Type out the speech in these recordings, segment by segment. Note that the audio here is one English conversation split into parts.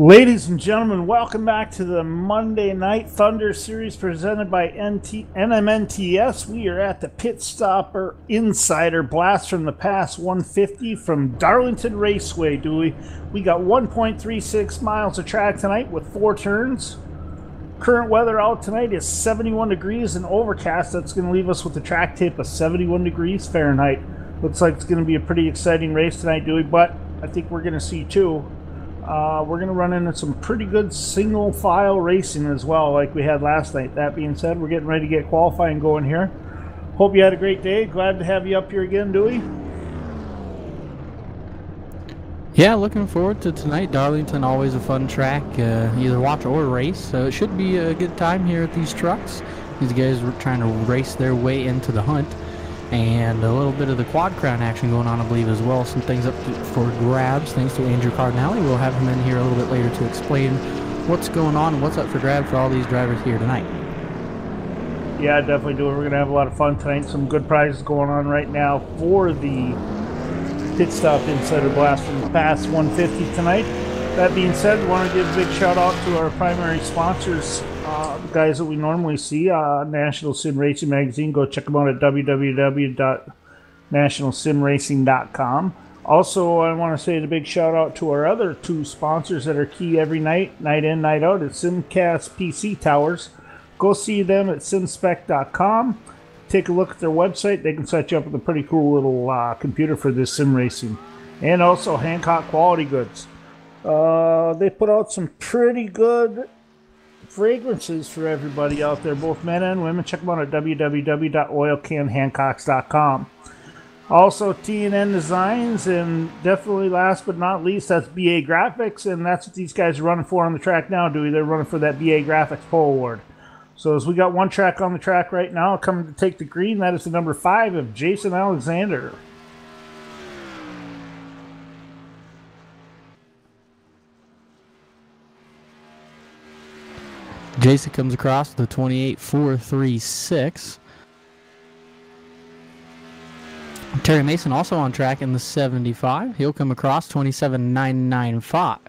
Ladies and gentlemen, welcome back to the Monday Night Thunder Series presented by NMNTS. We are at the Pit Stopper Insider Blast from the Past 150 from Darlington Raceway, Dewey. We got 1.36 miles of track tonight with 4 turns. Current weather out tonight is 71 degrees and overcast. That's going to leave us with a track tape of 71 degrees Fahrenheit. Looks like it's going to be a pretty exciting race tonight, Dewey, but I think we're going to see two. We're going to run into some pretty good single file racing as well, like we had last night. That being said, we're getting ready to get qualifying going here. Hope you had a great day. Glad to have you up here again, Dewey. Yeah, looking forward to tonight. Darlington, always a fun track, either watch or race. So it should be a good time here at these trucks. These guys were trying to race their way into the hunt. And a little bit of the quad crown action going on, I believe, as well. Some things up for grabs, thanks to Andrew Cardinale. We'll have him in here a little bit later to explain what's going on and what's up for grabs for all these drivers here tonight. Yeah, definitely do. We're going to have a lot of fun tonight. Some good prizes going on right now for the Pit Stop Insider Blast from the Past 150 tonight. That being said, we want to give a big shout out to our primary sponsors, the guys that we normally see, National Sim Racing Magazine. Go check them out at www.nationalsimracing.com. Also, I want to say a big shout out to our other 2 sponsors that are key every night, night in, night out, at Simcast PC Towers. Go see them at simspec.com. Take a look at their website. They can set you up with a pretty cool little computer for this sim racing. And also Hancock Quality Goods. They put out some pretty good fragrances for everybody out there, both men and women. Check them out at www.oilcanhancocks.com. Also, T&N Designs, and definitely last but not least, that's BA Graphics, and that's what these guys are running for on the track now, Dewey. They're running for that BA Graphics Pole Award. So as we got one track on the track right now, coming to take the green, that is the number 5 of Jason Alexander. Jason comes across the 28.436. Terry Mason also on track in the 75. He'll come across 27.995.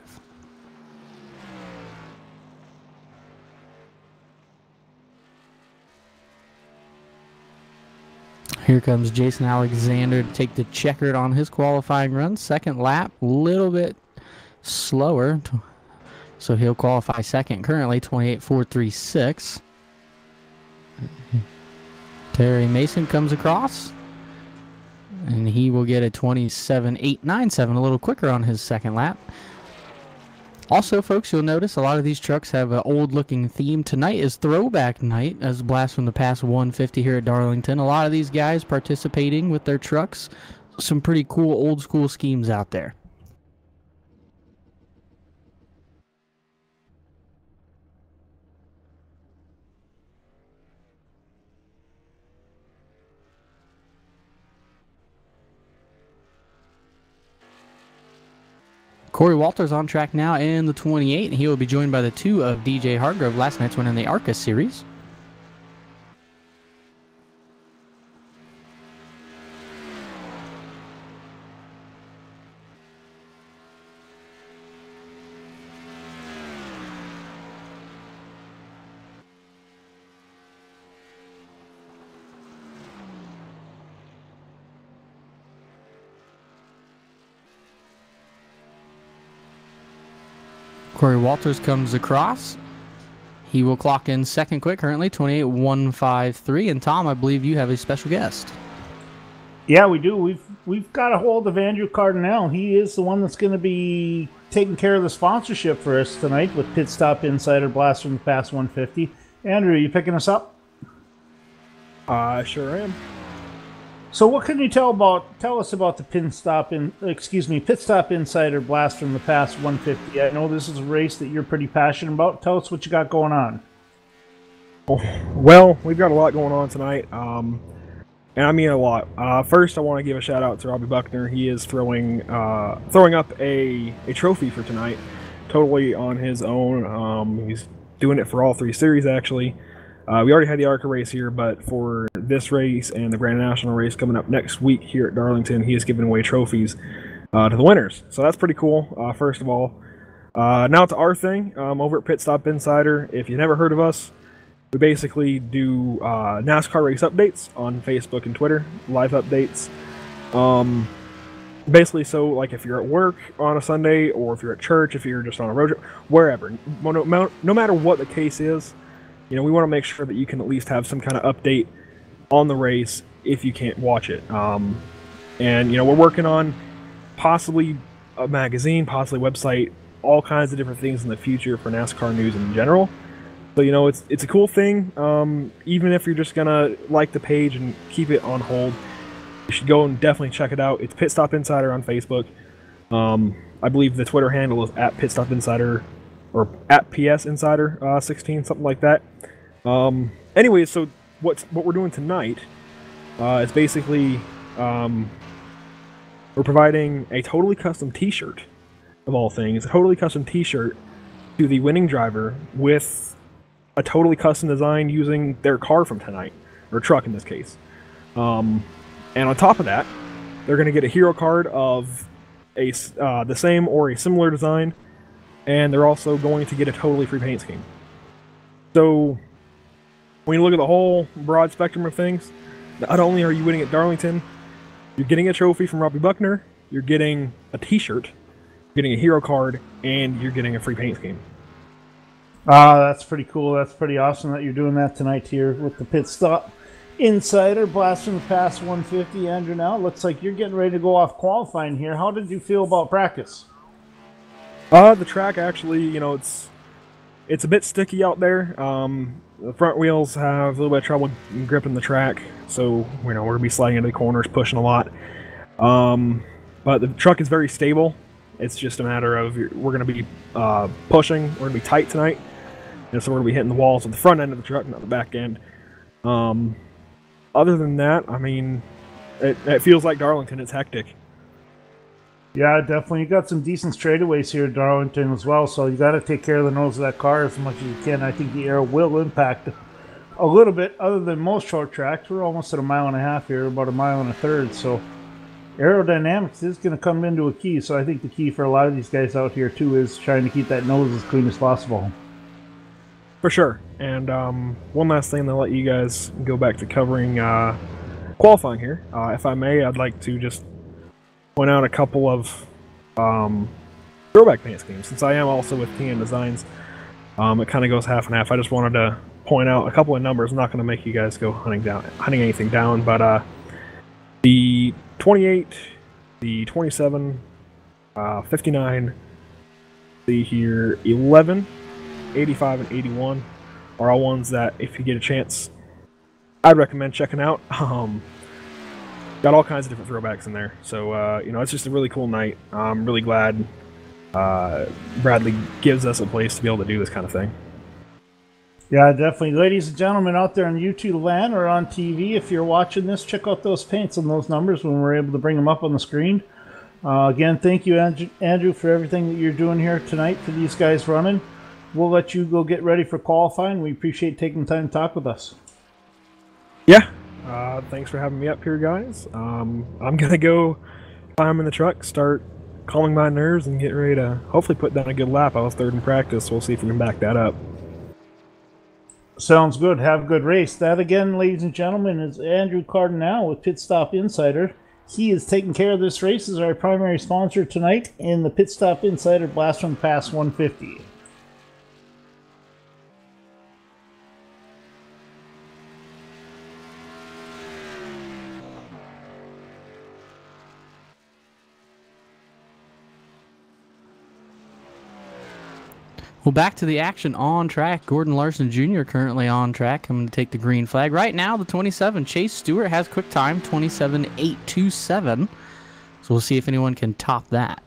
Here comes Jason Alexander to take the checkered on his qualifying run. Second lap, a little bit slower. So he'll qualify second, currently 28.436. Terry Mason comes across, and he will get a 27.897, a little quicker on his second lap. Also, folks, you'll notice a lot of these trucks have an old-looking theme. Tonight is Throwback Night, as Blast from the Past 150 here at Darlington. A lot of these guys participating with their trucks. Some pretty cool old-school schemes out there. Corey Walters on track now in the 28, and he will be joined by the 2 of DJ Hargrove, last night's winner in the ARCA series. Corey Walters comes across. He will clock in second quick, currently 28.153. And Tom, I believe you have a special guest. Yeah, we do. We've got a hold of Andrew Cardinale. He is the one that's going to be taking care of the sponsorship for us tonight with Pit Stop Insider Blast from the Past 150. Andrew, you picking us up? I sure am. So what can you tell us about the Pit Stop Insider Blast from the Past 150? I know this is a race that you're pretty passionate about. Tell us what you got going on. Well, we've got a lot going on tonight, and I mean a lot. First, I want to give a shout out to Robbie Buckner. He is throwing up a trophy for tonight, totally on his own. He's doing it for all 3 series, actually. We already had the ARCA race here, but for this race and the Grand National race coming up next week here at Darlington, he is giving away trophies to the winners. So that's pretty cool, first of all. Now to our thing over at Pit Stop Insider. If you've never heard of us, we basically do NASCAR race updates on Facebook and Twitter, live updates. Basically, so like if you're at work on a Sunday, or if you're at church, if you're just on a road trip, wherever, no matter what the case is, we want to make sure that you can at least have some kind of update on the race if you can't watch it. And we're working on possibly a magazine, possibly a website, all kinds of different things in the future for NASCAR news in general. So it's a cool thing. Even if you're just gonna like the page and keep it on hold, you should go and definitely check it out. It's Pit Stop Insider on Facebook. I believe the Twitter handle is at Pit Stop Insider, or at PS Insider 16, something like that. Anyways, so what we're doing tonight is basically we're providing a totally custom T-shirt, of all things, a totally custom T-shirt to the winning driver with a totally custom design using their car from tonight, or truck in this case. And on top of that, they're going to get a hero card of the same or a similar design, and they're also going to get a totally free paint scheme. So when you look at the whole broad spectrum of things, not only are you winning at Darlington, you're getting a trophy from Robbie Buckner, you're getting a T-shirt, you're getting a hero card, and you're getting a free paint scheme. That's pretty cool. That's pretty awesome that you're doing that tonight here with the Pit Stop Insider, blast from the past 150. Andrew, now it looks like you're getting ready to go off qualifying here. How did you feel about practice? The track actually, it's a bit sticky out there. The front wheels have a little bit of trouble gripping the track, so we're going to be sliding into the corners, pushing a lot. But the truck is very stable. It's just a matter of we're going to be pushing. We're going to be tight tonight, and so we're going to be hitting the walls at the front end of the truck, not the back end. Other than that, I mean, it feels like Darlington. It's hectic. Yeah, definitely. You got some decent straightaways here at Darlington as well, so you got to take care of the nose of that car as much as you can. I think the air will impact a little bit, other than most short tracks. We're almost at 1.5 miles here, about 1.33 miles, so aerodynamics is going to come into a key. So I think the key for a lot of these guys out here too is trying to keep that nose as clean as possible. For sure. And one last thing, to let you guys go back to covering qualifying here. If I may, I'd like to just point out a couple of throwback paint schemes. Since I am also with TN Designs, it kind of goes half and half. I just wanted to point out a couple of numbers. I'm not going to make you guys go hunting anything down, but the 28, the 27, 59, see here, 11, 85, and 81 are all ones that, if you get a chance, I'd recommend checking out. Got all kinds of different throwbacks in there, so it's just a really cool night. I'm really glad Bradley gives us a place to be able to do this kind of thing. Yeah, definitely. Ladies and gentlemen out there on YouTube land or on TV, if you're watching this, check out those paints and those numbers when we're able to bring them up on the screen. Again, thank you, Andrew, for everything that you're doing here tonight for these guys running. We'll let you go get ready for qualifying. We appreciate taking the time to talk with us. Yeah. Thanks for having me up here, guys. I'm going to go climb in the truck, start calming my nerves, and get ready to hopefully put down a good lap. I was third in practice. We'll see if we can back that up. Sounds good. Have a good race. That, again, ladies and gentlemen, is Andrew Cardinale with Pit Stop Insider. He is taking care of this race as our primary sponsor tonight in the Pit Stop Insider Blast from the Past 150. Well, back to the action on track. Gordon Larson Jr. currently on track, coming to take the green flag. Right now, the 27, Chase Stewart, has quick time, 27.827. So we'll see if anyone can top that.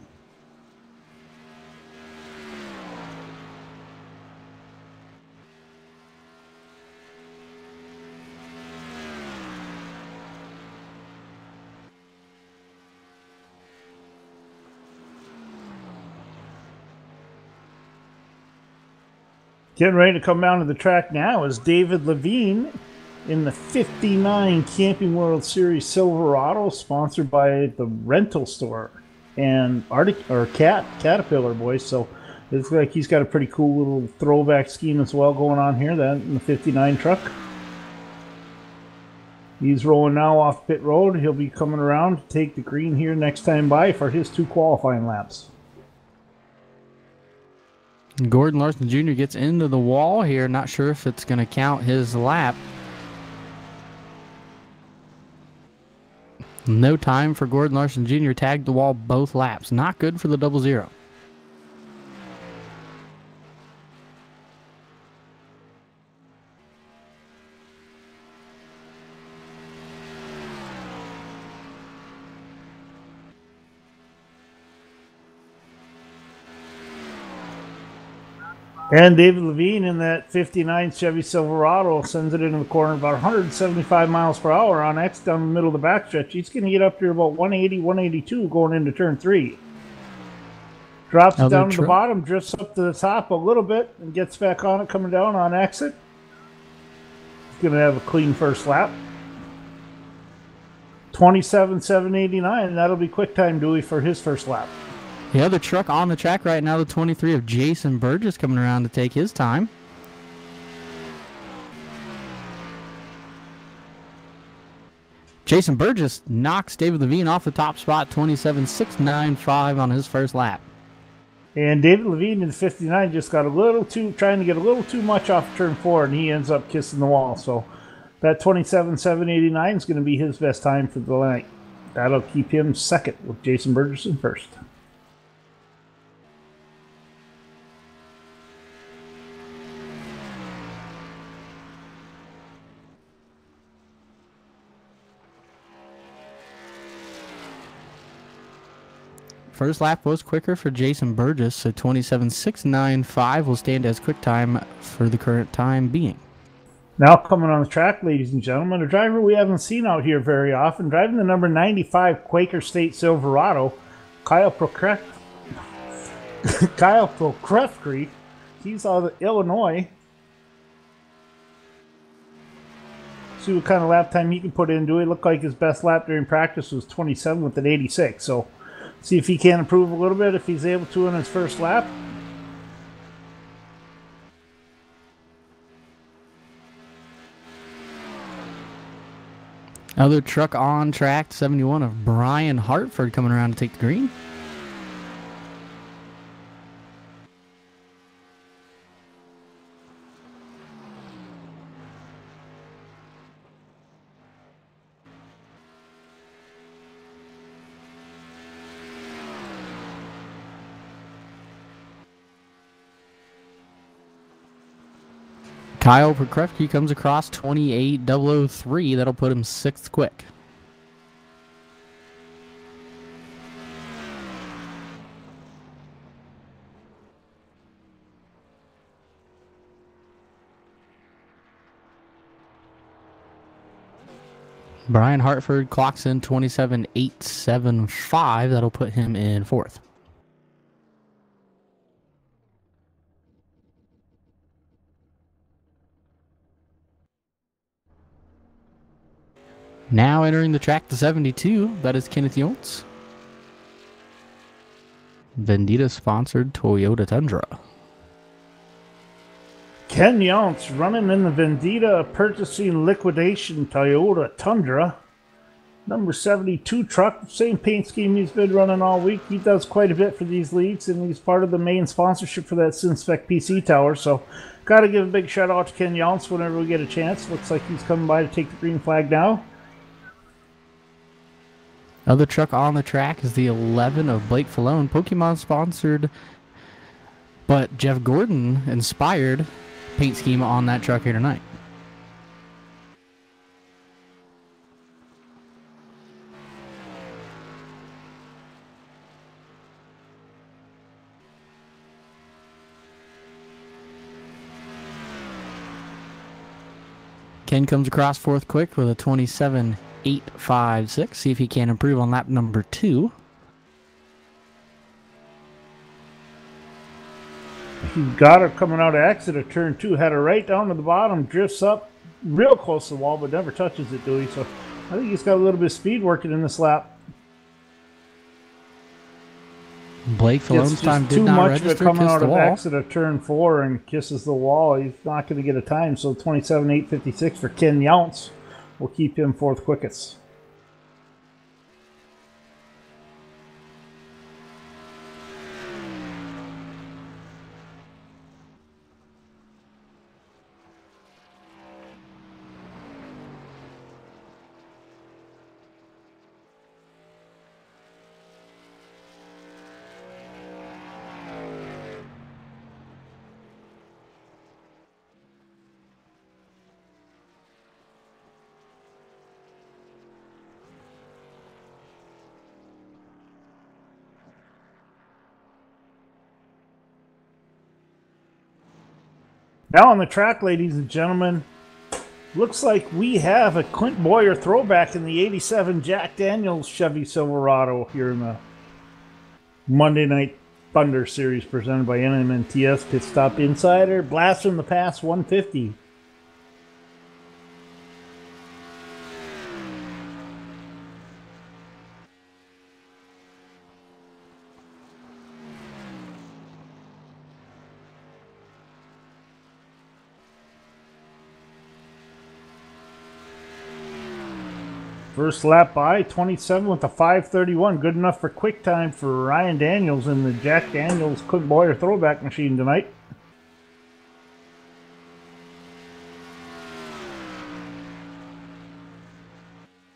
Getting ready to come down to the track now is David Levine in the 59 Camping World Series Silverado, sponsored by the rental store and Caterpillar, boys. So Looks like he's got a pretty cool little throwback scheme as well going on here, that in the 59 truck. He's rolling now off pit road. He'll be coming around to take the green here next time by for his 2 qualifying laps. Gordon Larson Jr. gets into the wall here. Not sure if it's going to count his lap. No time for Gordon Larson Jr. Tagged the wall both laps. Not good for the 00. And David Levine in that 59 Chevy Silverado sends it into the corner about 175 miles per hour on X down the middle of the backstretch. He's going to get up to about 180, 182 going into turn 3. Drops down to the bottom, drifts up to the top a little bit, and gets back on it coming down on exit. He's going to have a clean first lap. 27.789, and that'll be quick time, Dewey, for his first lap. The other truck on the track right now, the 23 of Jason Burgess, coming around to take his time. Jason Burgess knocks David Levine off the top spot, 27.695 on his first lap. And David Levine in the 59 just got trying to get a little too much off turn 4, and he ends up kissing the wall. So that 27.789 is going to be his best time for the night. That'll keep him second with Jason Burgess in first. First lap was quicker for Jason Burgess, so 27.695 will stand as quick time for the current time being. Now coming on the track, ladies and gentlemen, a driver we haven't seen out here very often, driving the number 95 Quaker State Silverado, Kyle Prokrefkry. He's out of Illinois. See what kind of lap time he can put into it. Looked like his best lap during practice was 27 with an 86, so see if he can improve a little bit if he's able to in his first lap. Other truck on track, 71 of Brian Hartford coming around to take the green. Kyle Prokrefkry comes across 28.003. That'll put him 6th quick. Brian Hartford clocks in 27.875. That'll put him in 4th. Now entering the track to 72, that is Kenneth Yoltz. Vendita-sponsored Toyota Tundra. Ken Yoltz running in the Vendita Purchasing Liquidation Toyota Tundra. Number 72 truck, same paint scheme he's been running all week. He does quite a bit for these leagues, and he's part of the main sponsorship for that Synspec PC tower. So, got to give a big shout out to Ken Yoltz whenever we get a chance. Looks like he's coming by to take the green flag now. Other truck on the track is the 11 of Blake Falone, Pokemon sponsored, but Jeff Gordon inspired paint scheme on that truck here tonight. Ken comes across 4th quick with a 27.856. See if he can improve on lap number 2. He got her coming out of exit of turn 2, had her right down to the bottom, drifts up real close to the wall, but never touches it, Dewey. So I think he's got a little bit of speed working in this lap. Blake Falone's It's time just did too not much of it register, coming kissed out the of wall. exit of turn 4 and kisses the wall. He's not going to get a time. So 27.856 for Ken Younce will keep him fourth quickest. Now on the track, ladies and gentlemen, looks like we have a Clint Boyer throwback in the 87 Jack Daniels Chevy Silverado here in the Monday Night Thunder Series presented by NMNTS Pit Stop Insider. Blast from the Past 150. First lap by 27 with a 5:31. Good enough for quick time for Ryan Daniels in the Jack Daniels Clint Boyer throwback machine tonight.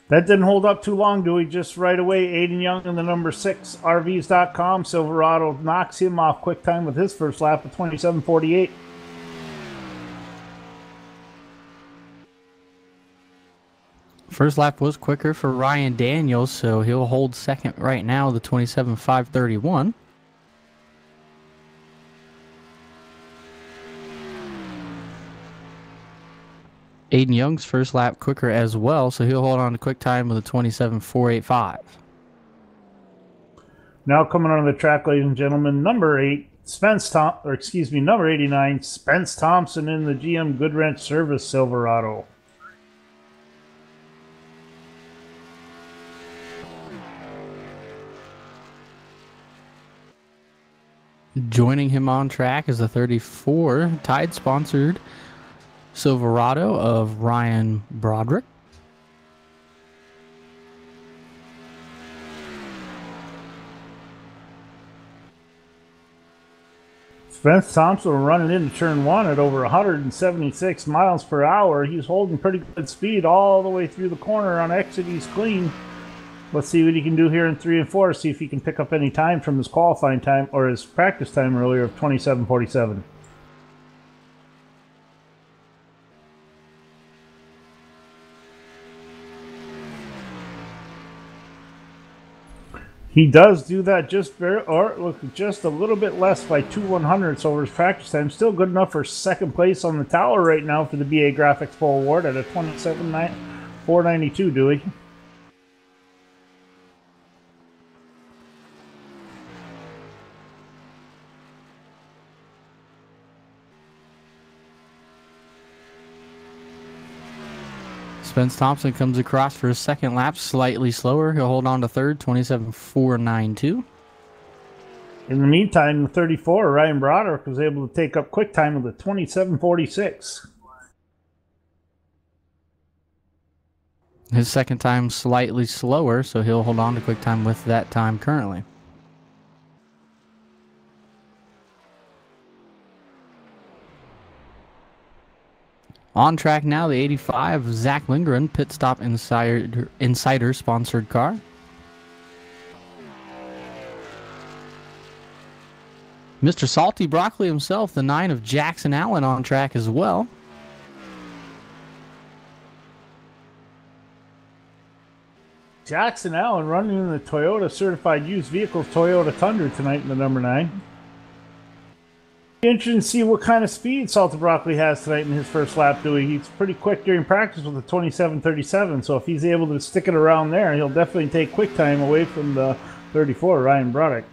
That didn't hold up too long, Dewey. Just right away, Aiden Young in the number 6 RVs.com Silverado knocks him off quick time with his first lap of 27:48. First lap was quicker for Ryan Daniels, so he'll hold second right now, the 27.531. Aiden Young's first lap quicker as well, so he'll hold on to quick time with a 27.485. Now coming on the track, ladies and gentlemen, number 89, Spence Thompson in the GM Goodwrench Service Silverado. Joining him on track is the 34 Tide-sponsored Silverado of Ryan Broderick. Spence Thompson running into turn 1 at over 176 miles per hour. He's holding pretty good speed all the way through the corner on exit. He's clean. Let's see what he can do here in 3 and 4. See if he can pick up any time from his qualifying time or his practice time earlier of 27:47. He does do that just just a little bit less by 2/100ths over his practice time. Still good enough for second place on the tower right now for the BA Graphics Full Award at a 27.492, Dewey. Spence Thompson comes across for his second lap, slightly slower. He'll hold on to third, 27.492. In the meantime, the 34, Ryan Broderick, was able to take up quick time with a 27:46. His second time slightly slower, so he'll hold on to quick time with that time currently. On track now, the 85 Zach Lindgren Pit Stop Insider sponsored car. Mr. Salty Broccoli himself, the 9 of Jackson Allen, on track as well. Jackson Allen running in the Toyota Certified Used Vehicles Toyota Tundra tonight in the number 9. Interesting to see what kind of speed Salty Broccoli has tonight in his first lap, Dewey. He's pretty quick during practice with a 27:37, so if he's able to stick it around there, he'll definitely take quick time away from the 34, Ryan Broderick.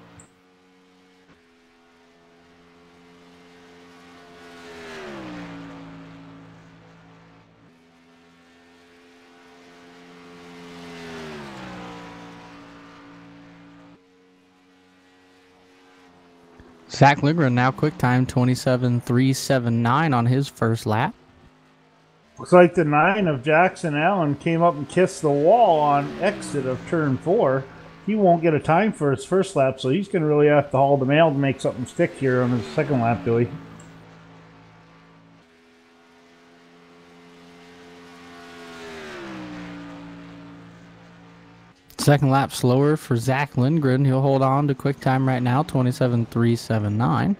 Zach Lindgren now quick time 27.379 on his first lap. Looks like the 9 of Jackson Allen came up and kissed the wall on exit of turn 4. He won't get a time for his first lap, so he's going to really have to haul the mail to make something stick here on his second lap, Billy. Second lap slower for Zach Lindgren. He'll hold on to quick time right now, 27.379.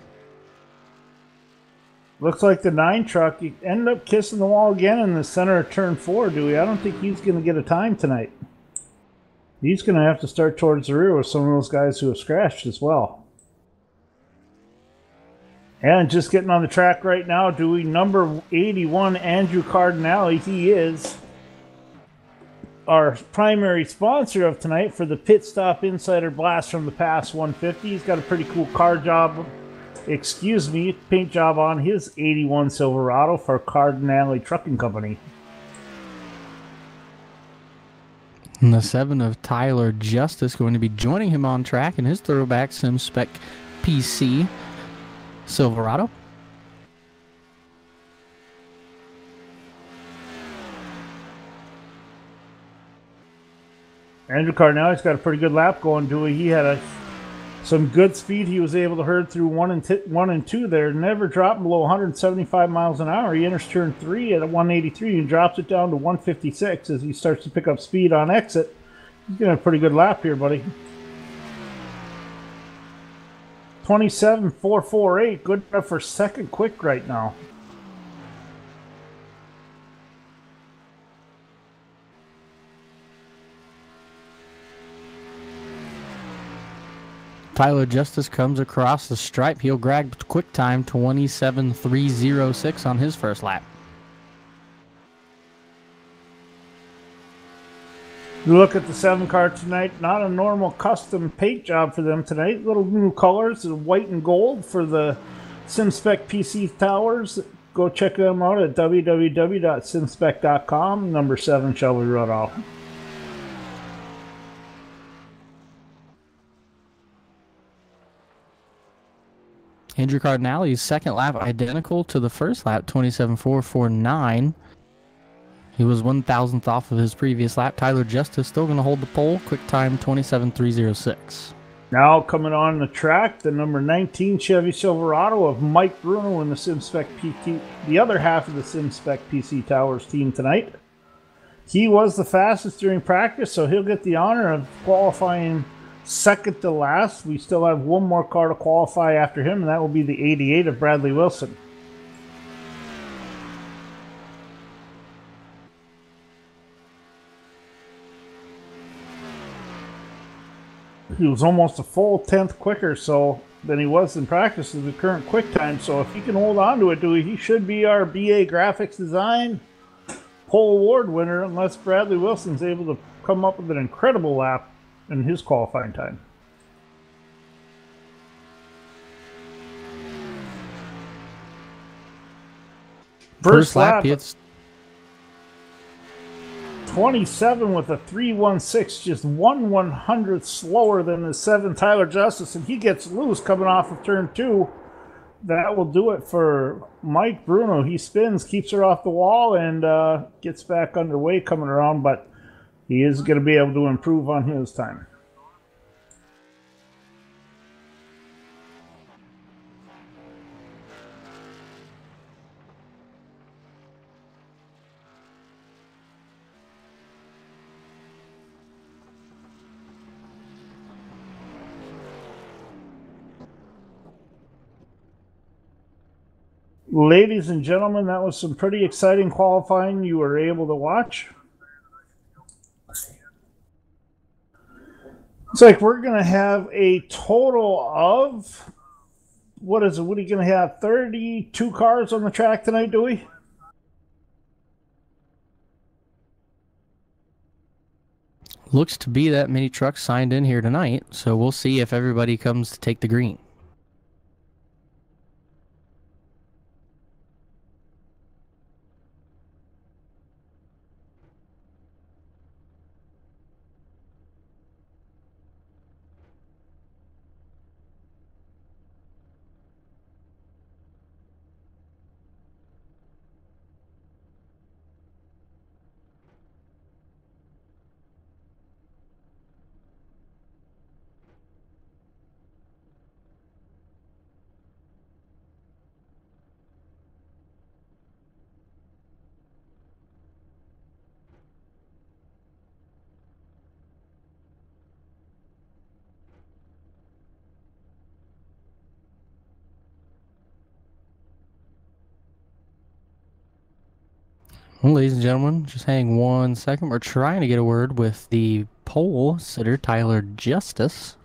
Looks like the 9 truck ended up kissing the wall again in the center of turn 4, Dewey. I don't think he's going to get a time tonight. He's going to have to start towards the rear with some of those guys who have scratched as well. And just getting on the track right now, Dewey, number 81, Andrew Cardinale. He is our primary sponsor of tonight for the Pit Stop Insider Blast from the Past 150. He's got a pretty cool paint job on his 81 Silverado for Cardinale Trucking Company. And the 7 of Tyler Justice going to be joining him on track in his throwback Sim Spec PC Silverado. Andrew Cardinale's got a pretty good lap going, Dewey. He had some good speed. He was able to herd through 1 and 2 there. Never dropped below 175 miles an hour. He enters turn 3 at 183 and drops it down to 156 as he starts to pick up speed on exit. He's getting a pretty good lap here, buddy. 27.448, good enough for second quick right now. Tyler Justice comes across the stripe. He'll grab quick time 27.306 on his first lap. You look at the 7 car tonight, not a normal custom paint job for them tonight. Little new colors, white and gold for the SimSpec PC towers. Go check them out at www.simspec.com, number 7 Shelby Road off. Andrew Cardinale's second lap identical to the first lap, 27.449. He was 1,000th off of his previous lap. Tyler Justice still going to hold the pole. Quick time 27.306. Now coming on the track, the number 19 Chevy Silverado of Mike Bruno in the SimSpec PT, the other half of the SimSpec PC Towers team tonight. He was the fastest during practice, so he'll get the honor of qualifying second to last. We still have one more car to qualify after him, and that will be the 88 of Bradley Wilson. He was almost a full 10th quicker than he was in practice in the current quick time. So if he can hold on to it, he should be our BA Graphics Design pole award winner, unless Bradley Wilson's able to come up with an incredible lap in his qualifying time. First lap, it's 27 with a 3:16, just 1/100th slower than the 7 Tyler Justice, and he gets loose coming off of turn 2. That will do it for Mike Bruno. He spins, keeps her off the wall, and gets back underway coming around, but he is going to be able to improve on his time. Ladies and gentlemen, that was some pretty exciting qualifying you were able to watch. It's like we're going to have a total of, what are you going to have, 32 cars on the track tonight, Dewey? Looks to be that many trucks signed in here tonight, so we'll see if everybody comes to take the green. Well, ladies and gentlemen, just hang 1 second. We're trying to get a word with the pole sitter, Tyler Justice.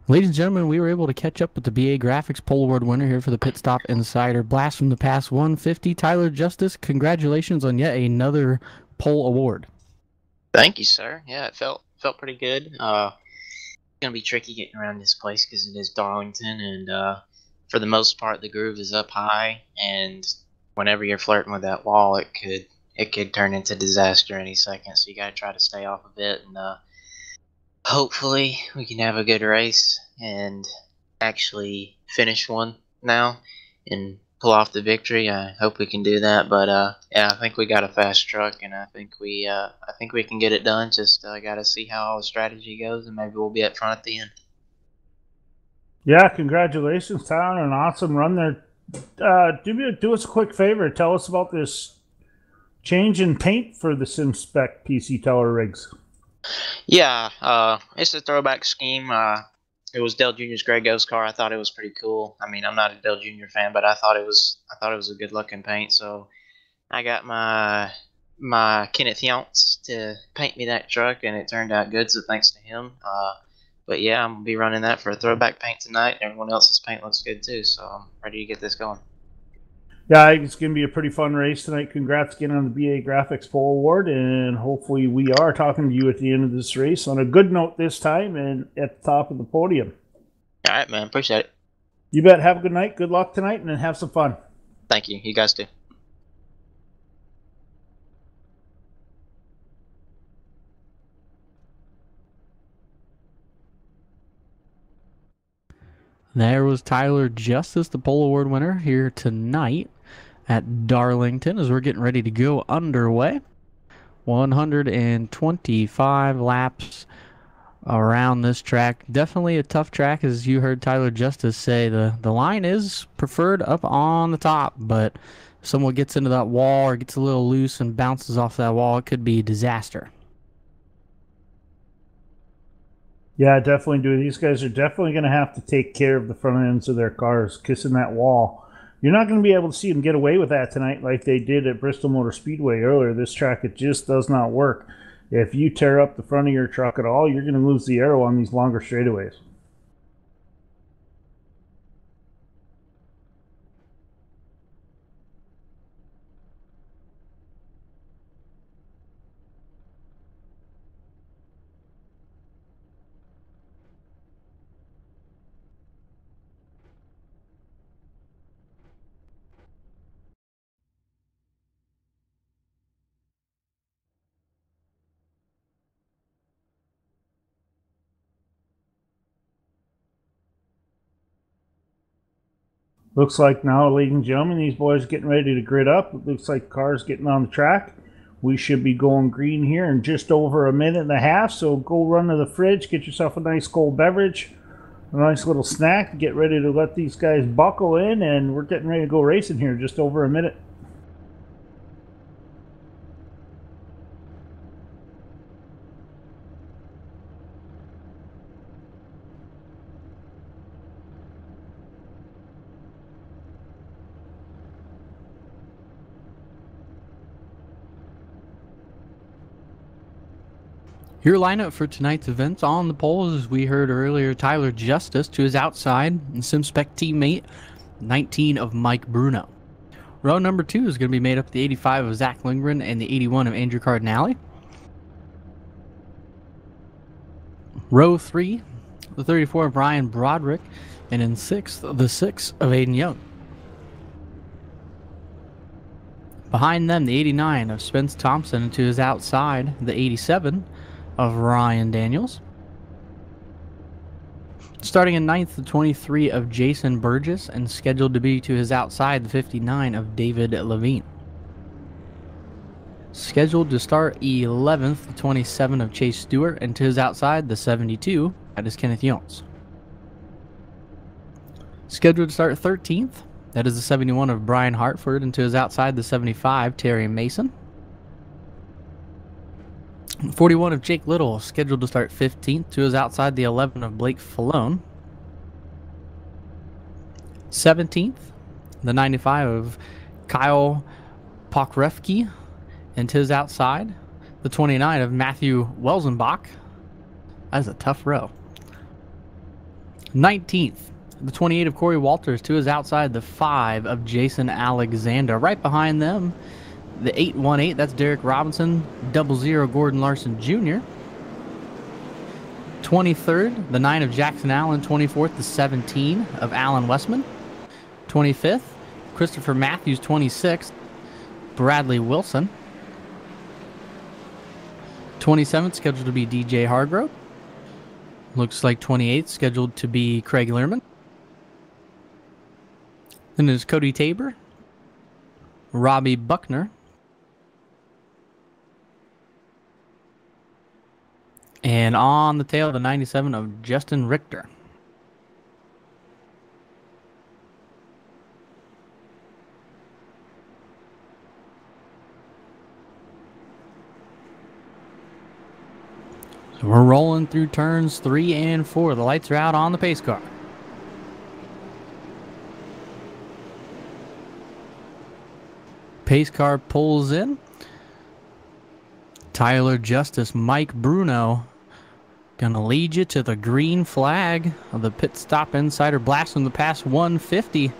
Ladies and gentlemen, we were able to catch up with the BA Graphics Pole Award winner here for the Pit Stop Insider Blast from the Past 150. Tyler Justice, congratulations on yet another pole award. Thank you, sir. Yeah, it felt pretty good. It's gonna be tricky getting around this place because it is Darlington, and for the most part, the groove is up high. And whenever you're flirting with that wall, it could turn into disaster any second. So you gotta try to stay off of it, and hopefully we can have a good race and actually finish one now and pull off the victory. I hope we can do that, but yeah, I think we got a fast truck, and I think we can get it done. Just got to see how all the strategy goes, and maybe we'll be up front at the end. Yeah, congratulations, Tyler, an awesome run there. Do us a quick favor. Tell us about this change in paint for the SimSpec PC Teller rigs. Yeah, it's a throwback scheme. It was Dale Jr.'s Grey Ghost car. I thought it was pretty cool. I mean, I'm not a Dale Jr. fan, but I thought it was a good looking paint. So I got my Kenneth Younts to paint me that truck, and it turned out good. So thanks to him. But yeah, I'm gonna be running that for a throwback paint tonight. Everyone else's paint looks good too, so I'm ready to get this going. Yeah, I think it's going to be a pretty fun race tonight. Congrats again on the BA Graphics Pole Award, and hopefully we are talking to you at the end of this race on a good note this time and at the top of the podium. All right, man. Appreciate it. You bet. Have a good night. Good luck tonight, and then have some fun. Thank you. You guys too. There was Tyler Justice, the pole award winner here tonight at Darlington as we're getting ready to go underway. 125 laps around this track. Definitely a tough track, as you heard Tyler Justice say. The line is preferred up on the top, but if someone gets into that wall or gets a little loose and bounces off that wall, it could be a disaster. Yeah, definitely do. These guys are definitely going to have to take care of the front ends of their cars, kissing that wall. You're not going to be able to see them get away with that tonight like they did at Bristol Motor Speedway earlier. This track, it just does not work. If you tear up the front of your truck at all, you're going to lose the aero on these longer straightaways. Looks like now, ladies and gentlemen, these boys are getting ready to grid up. It looks like cars getting on the track. We should be going green here in just over a minute and a half. So go run to the fridge, get yourself a nice cold beverage, a nice little snack, get ready to let these guys buckle in, and we're getting ready to go racing here in just over a minute. Your lineup for tonight's events on the poles, as we heard earlier, Tyler Justice to his outside, and SimSpec teammate 19 of Mike Bruno. Row number 2 is going to be made up of the 85 of Zach Lindgren and the 81 of Andrew Cardinale. Row 3, the 34 of Ryan Broderick, and in 6th, the 6 of Aiden Young. Behind them, the 89 of Spence Thompson, and to his outside, the 87 of Ryan Daniels. Starting in 9th, the 23 of Jason Burgess, and scheduled to be to his outside, the 59 of David Levine. Scheduled to start 11th, the 27 of Chase Stewart, and to his outside, the 72, that is Kenneth Jones. Scheduled to start 13th, that is the 71 of Brian Hartford, and to his outside, the 75, Terry Mason. 41 of Jake Little, scheduled to start 15th, to his outside, the 11 of Blake Falone. 17th, the 95 of Kyle Pokrefke, and to his outside, the 29 of Matthew Welzenbach. That's a tough row. 19th, the 28 of Corey Walters, to his outside, the 5 of Jason Alexander. Right behind them, the 818, that's Derek Robinson, 00 Gordon Larson Jr. 23rd, the 9 of Jackson Allen, 24th, the 17 of Alan Westman. 25th, Christopher Matthews, 26th, Bradley Wilson. 27th, scheduled to be DJ Hargrove. Looks like 28th, scheduled to be Craig Learman. Then there's Cody Tabor, Robbie Buckner, and on the tail, the 97 of Justin Richter. So we're rolling through turns 3 and 4. The lights are out on the pace car. Pace car pulls in. Tyler Justice, Mike Bruno, gonna lead you to the green flag of the Pit Stop Insider Blast from the past 150.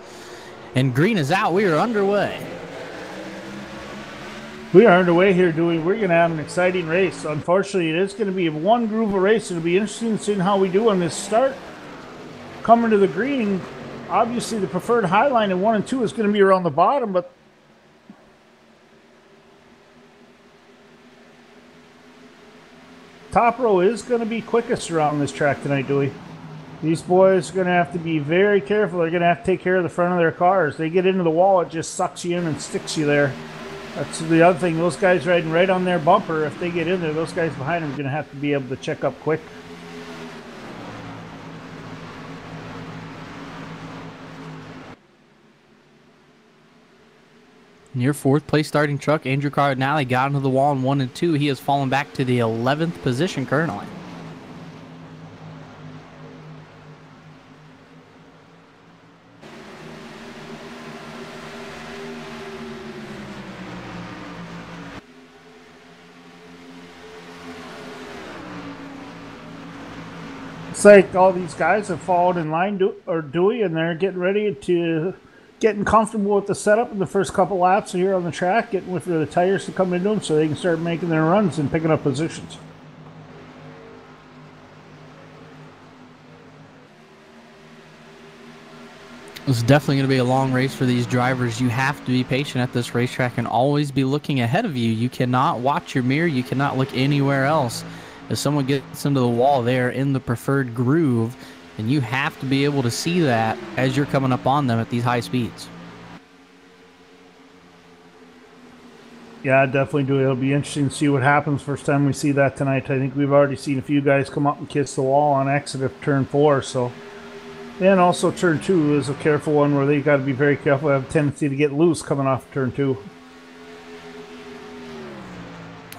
And green is out. We are underway. We are underway here. We're going to have an exciting race. Unfortunately, it is going to be one groove of race. It'll be interesting to see how we do on this start. Coming to the green, obviously the preferred high line in 1 and 2 is going to be around the bottom, but top row is going to be quickest around this track tonight, Dewey. These boys are going to have to be very careful. They're going to have to take care of the front of their cars. They get into the wall, it just sucks you in and sticks you there. That's the other thing. Those guys riding right on their bumper, if they get in there, those guys behind them are going to have to be able to check up quick. Near 4th place starting truck, Andrew Cardinale got into the wall in 1 and 2. He has fallen back to the 11th position currently. Looks like all these guys have fallen in line, Dewey, and they're getting ready to getting comfortable with the setup in the first couple laps here on the track, getting with the tires to come into them so they can start making their runs and picking up positions. It's definitely going to be a long race for these drivers. You have to be patient at this racetrack and always be looking ahead of you. You cannot watch your mirror. You cannot look anywhere else. If someone gets into the wall there in the preferred groove, then you have to be able to see that as you're coming up on them at these high speeds. Yeah, definitely do. It'll be interesting to see what happens first time we see that tonight. I think we've already seen a few guys come up and kiss the wall on exit of turn 4, so... And also turn 2 is a careful one where they got to be very careful. They have a tendency to get loose coming off turn 2.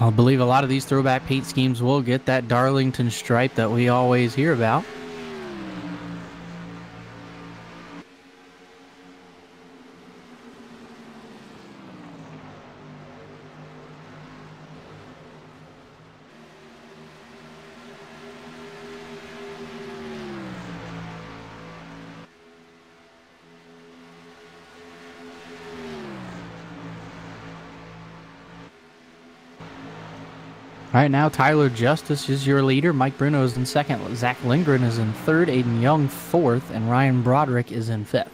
I believe a lot of these throwback paint schemes will get that Darlington stripe that we always hear about. All right, now Tyler Justice is your leader. Mike Bruno is in second. Zach Lindgren is in third. Aiden Young fourth. And Ryan Broderick is in fifth.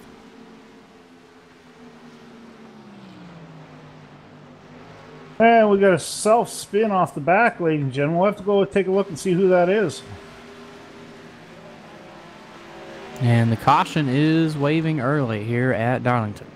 And we got a self-spin off the back, ladies and gentlemen. We'll have to go take a look and see who that is. And the caution is waving early here at Darlington.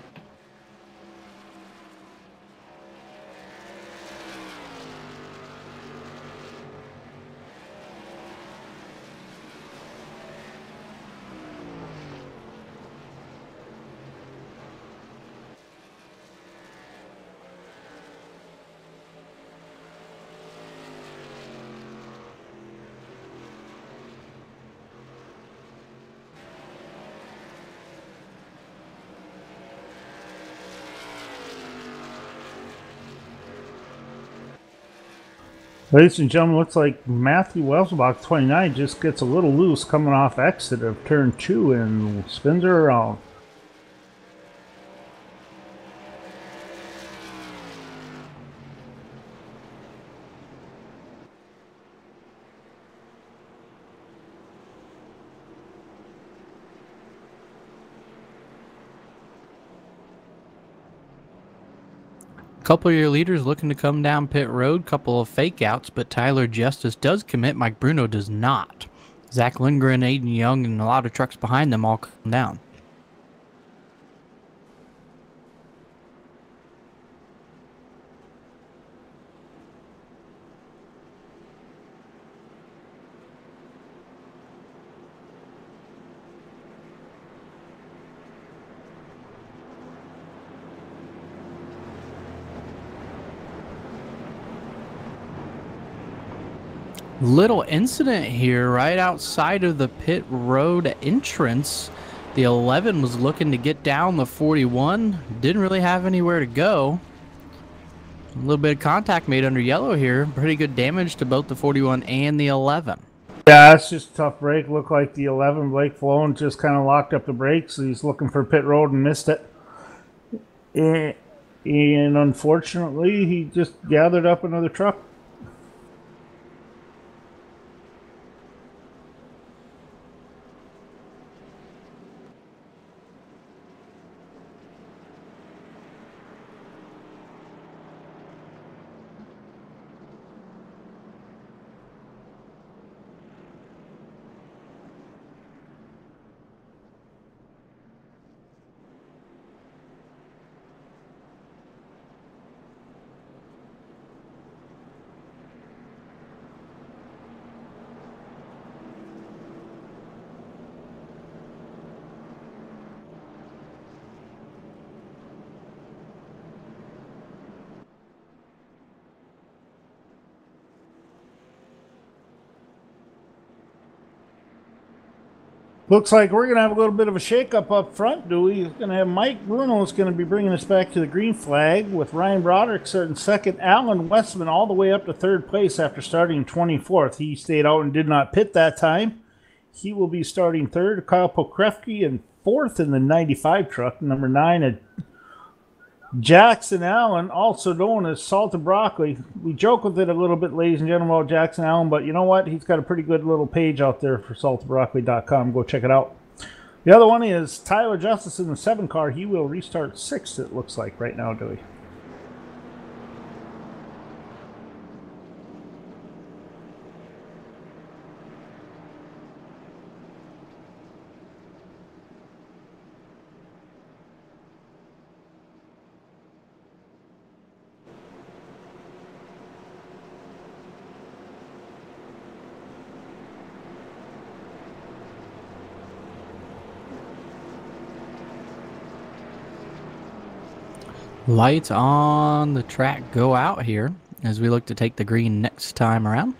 Ladies and gentlemen, looks like Matthew Welsbach, 29, just gets a little loose coming off exit of turn 2 and spins her around. Couple of your leaders looking to come down pit road, couple of fake outs, but Tyler Justice does commit. Mike Bruno does not. Zach Lindgren, Aiden Young, and a lot of trucks behind them all come down. Little incident here right outside of the pit road entrance. The 11 was looking to get down the 41. Didn't really have anywhere to go. A little bit of contact made under yellow here. Pretty good damage to both the 41 and the 11. Yeah, it's just a tough break. Looked like the 11, Blake Flown, just kind of locked up the brakes. He's looking for pit road and missed it. And unfortunately, he just gathered up another truck. Looks like we're going to have a little bit of a shakeup up front, Dewey. He's going to have Mike Bruno is going to be bringing us back to the green flag with Ryan Broderick starting second. Alan Westman all the way up to third place after starting 24th. He stayed out and did not pit that time. He will be starting third. Kyle Pokrefke in fourth in the 95 truck. Number 9, Jackson Allen, also known as Salted Broccoli. We joke with it a little bit, ladies and gentlemen, about Jackson Allen, but you know what? He's got a pretty good little page out there for saltedbroccoli.com. Go check it out. The other one is Tyler Justice in the 7 car. He will restart 6th, it looks like, right now, Dewey. Lights on the track go out here as we look to take the green next time around.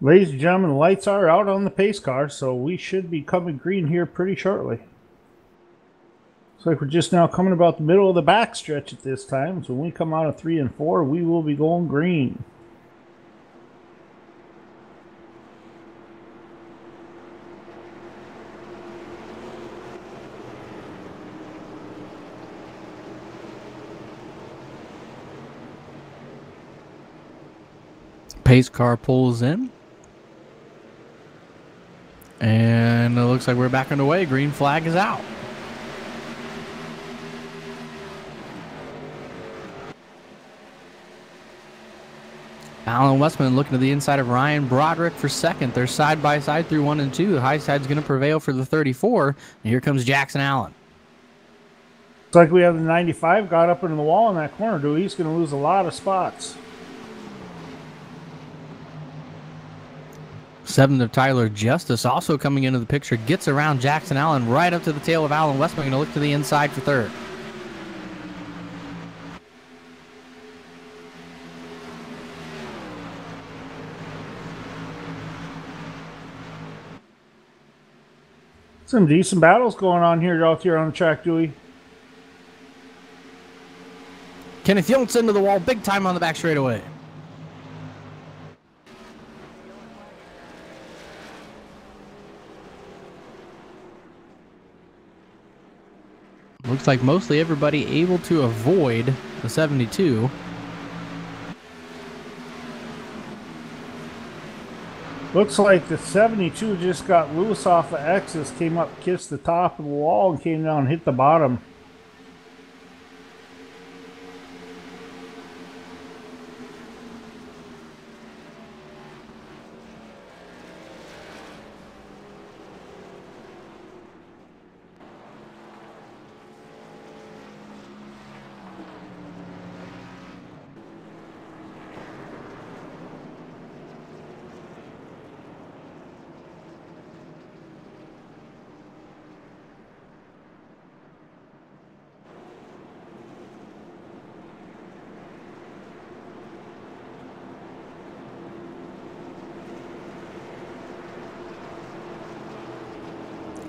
Ladies and gentlemen, the lights are out on the pace car, so we should be coming green here pretty shortly. Looks like we're just now coming about the middle of the backstretch at this time, so when we come out of 3 and 4, we will be going green. Pace car pulls in. And it looks like we're back underway. Green flag is out. Alan Westman looking to the inside of Ryan Broderick for second. They're side by side through 1 and 2. The high side's going to prevail for the 34. And here comes Jackson Allen. Looks like we have the 95 got up into the wall in that corner, dude. He's going to lose a lot of spots. 7 of Tyler Justice also coming into the picture. Gets around Jackson Allen right up to the tail of Alan Westman. Going to look to the inside for third. Some decent battles going on here out here on the track, Dewey. Kenneth Yoltz into the wall big time on the back straightaway. Looks like mostly everybody able to avoid the 72. Looks like the 72 just got loose off the X's, came up, kissed the top of the wall, and came down and hit the bottom.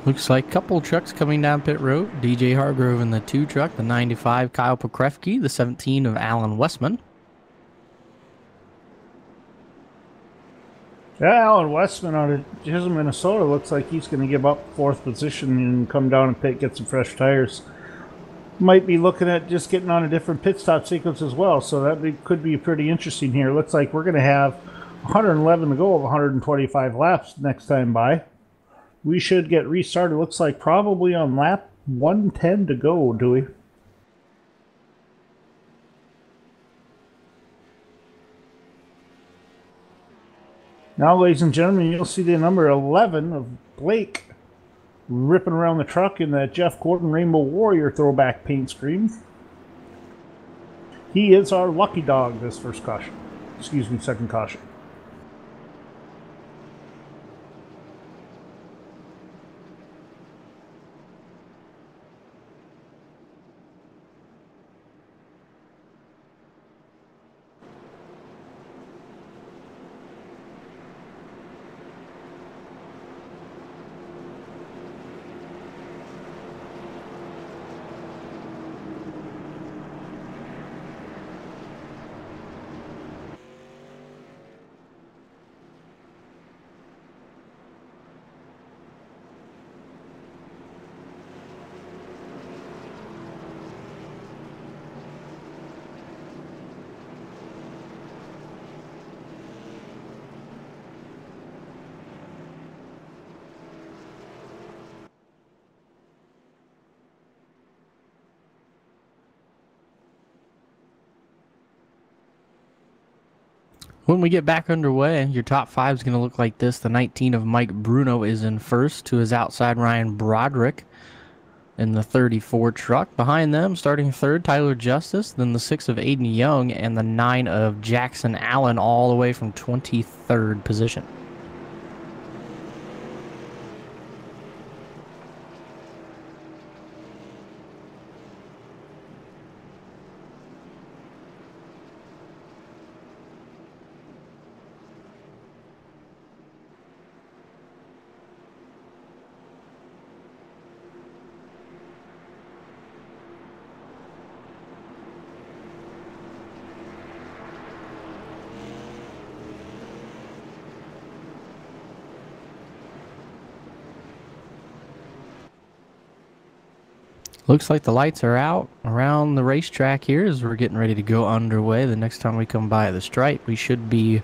Looks like a couple trucks coming down pit road. DJ Hargrove in the 2 truck, the 95 Kyle Pokrefke, the 17 of Alan Westman. Yeah, Alan Westman out of Chisholm, Minnesota looks like he's going to give up 4th position and come down and pit, get some fresh tires. Might be looking at just getting on a different pit stop sequence as well, so that could be pretty interesting here. Looks like we're going to have 111 to go of 125 laps next time by. We should get restarted. Looks like probably on lap 110 to go, Dewey. Now, ladies and gentlemen, you'll see the number 11 of Blake ripping around the truck in that Jeff Gordon Rainbow Warrior throwback paint scheme. He is our lucky dog this first caution. Excuse me, second caution. When we get back underway, your top 5 is going to look like this. The 19 of Mike Bruno is in first, to his outside Ryan Broderick in the 34 truck. Behind them, starting third, Tyler Justice, then the 6 of Aiden Young, and the 9 of Jackson Allen, all the way from 23rd position. Looks like the lights are out around the racetrack here as we're getting ready to go underway. The next time we come by the stripe, we should be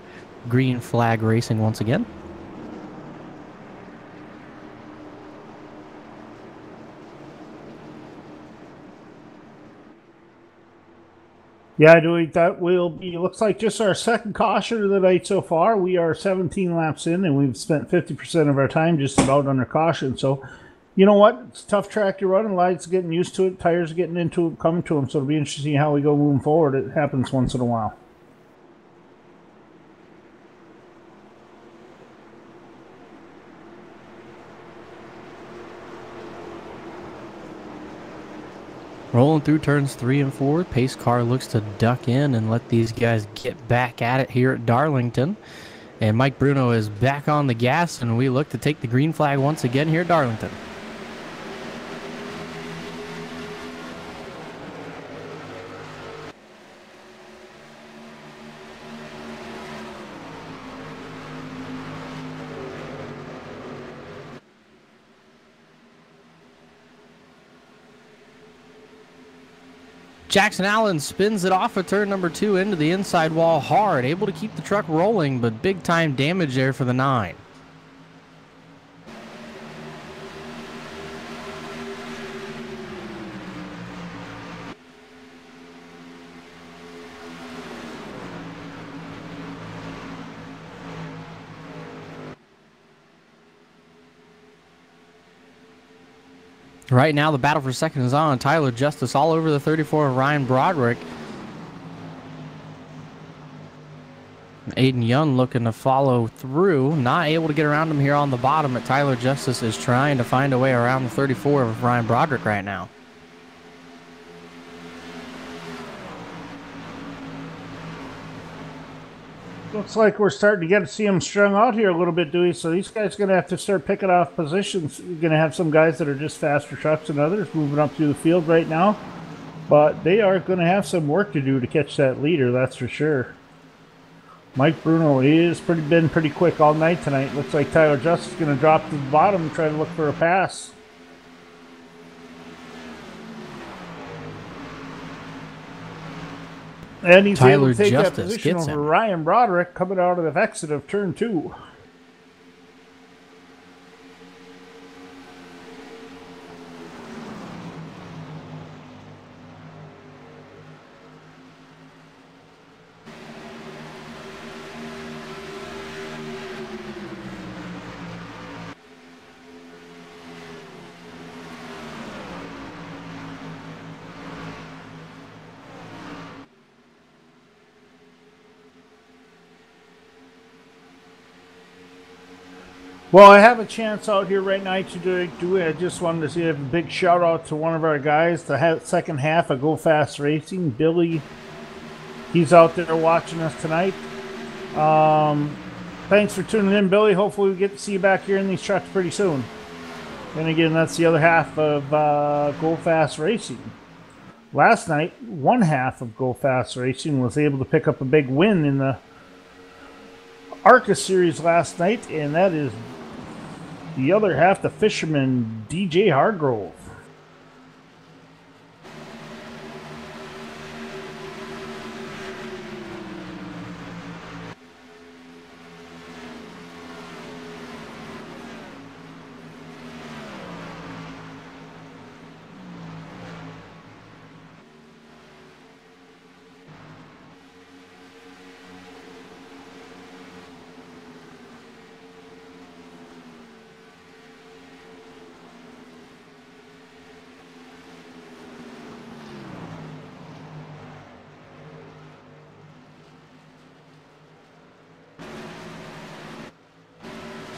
green flag racing once again. Yeah, doing that will be, looks like just our second caution of the night so far. We are 17 laps in, and we've spent 50% of our time just about under caution. So, you know what? It's a tough track to run, and lights getting used to it. Tires are getting into it, coming to them. So it'll be interesting how we go moving forward. It happens once in a while. Rolling through turns 3 and 4, pace car looks to duck in and let these guys get back at it here at Darlington. And Mike Bruno is back on the gas, and we look to take the green flag once again here at Darlington. Jackson Allen spins it off of turn number 2 into the inside wall hard, able to keep the truck rolling, but big time damage there for the 9. Right now, the battle for second is on. Tyler Justice all over the 34 of Ryan Broderick. Aiden Young looking to follow through. Not able to get around him here on the bottom, but Tyler Justice is trying to find a way around the 34 of Ryan Broderick right now. Looks like we're starting to get to see them strung out here a little bit, Dewey. So these guys are going to have to start picking off positions. You're going to have some guys that are just faster trucks than others moving up through the field right now. But they are going to have some work to do to catch that leader, that's for sure. Mike Bruno has been pretty quick all night tonight. Looks like Tyler Justice is going to drop to the bottom and try to look for a pass. And he's able to take that position over Ryan Broderick coming out of the exit of turn 2. Well, I have a chance out here right now to do it. I just wanted to say a big shout out to one of our guys, the second half of Go Fast Racing, Billy. He's out there watching us tonight. Thanks for tuning in, Billy. Hopefully we get to see you back here in these trucks pretty soon. And again, that's the other half of Go Fast Racing. Last night, one half of Go Fast Racing was able to pick up a big win in the ARCA series last night, and that is the other half, the fisherman DJ Hargrove.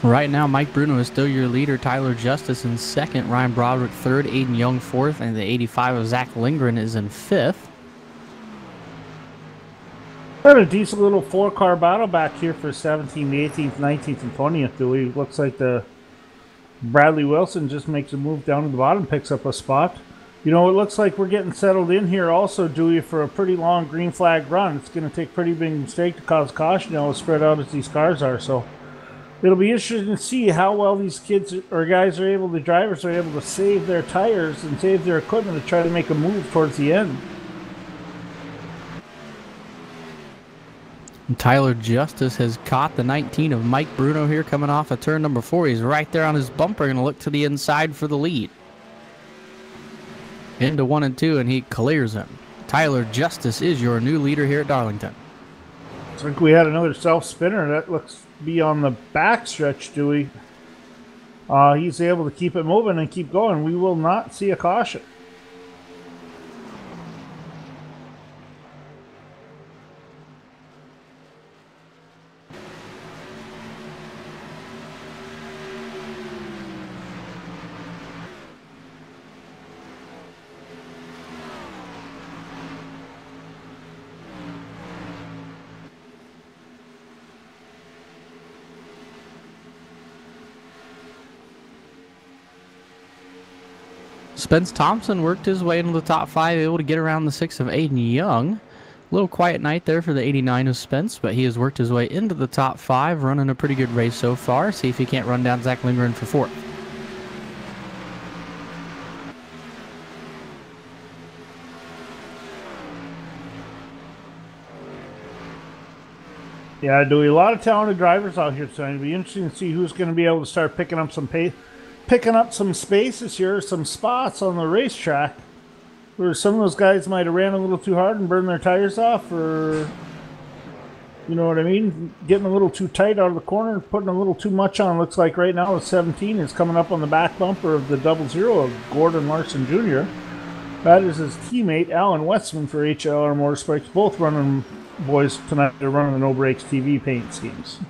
Right now, Mike Bruno is still your leader. Tyler Justice in second. Ryan Broderick third. Aiden Young fourth. And the 85 of Zach Lindgren is in fifth. Got a decent little 4-car battle back here for 17th, 18th, 19th, and 20th, Dewey. Looks like the Bradley Wilson just makes a move down to the bottom, picks up a spot. You know, it looks like we're getting settled in here also, Dewey, for a pretty long green flag run. It's going to take a pretty big mistake to cause caution, you know, spread out as these cars are. So it'll be interesting to see how well these kids or guys are able, the drivers are able to save their tires and save their equipment to try to make a move towards the end. And Tyler Justice has caught the 19 of Mike Bruno here coming off of turn number 4. He's right there on his bumper, going to look to the inside for the lead. Into 1 and 2, and he clears him. Tyler Justice is your new leader here at Darlington. I think we had another self-spinner. That looks to be on the back stretch, Dewey. He's able to keep it moving and keep going. We will not see a caution. Spence Thompson worked his way into the top 5, able to get around the 6 of Aiden Young. A little quiet night there for the 89 of Spence, but he has worked his way into the top 5, running a pretty good race so far. See if he can't run down Zach Lindgren for 4th. Yeah, Dewey, a lot of talented drivers out here tonight. It'll be interesting to see who's going to be able to start picking up some pace. Picking up some spaces here, some spots on the racetrack where some of those guys might have ran a little too hard and burned their tires off, or, you know what I mean, getting a little too tight out of the corner, putting a little too much on. Looks like right now the 17 is coming up on the back bumper of the 00 of Gordon Larson Jr. That is his teammate, Alan Westman, for HLR Motorsports. Both running boys tonight. They're running the No Brakes TV paint schemes.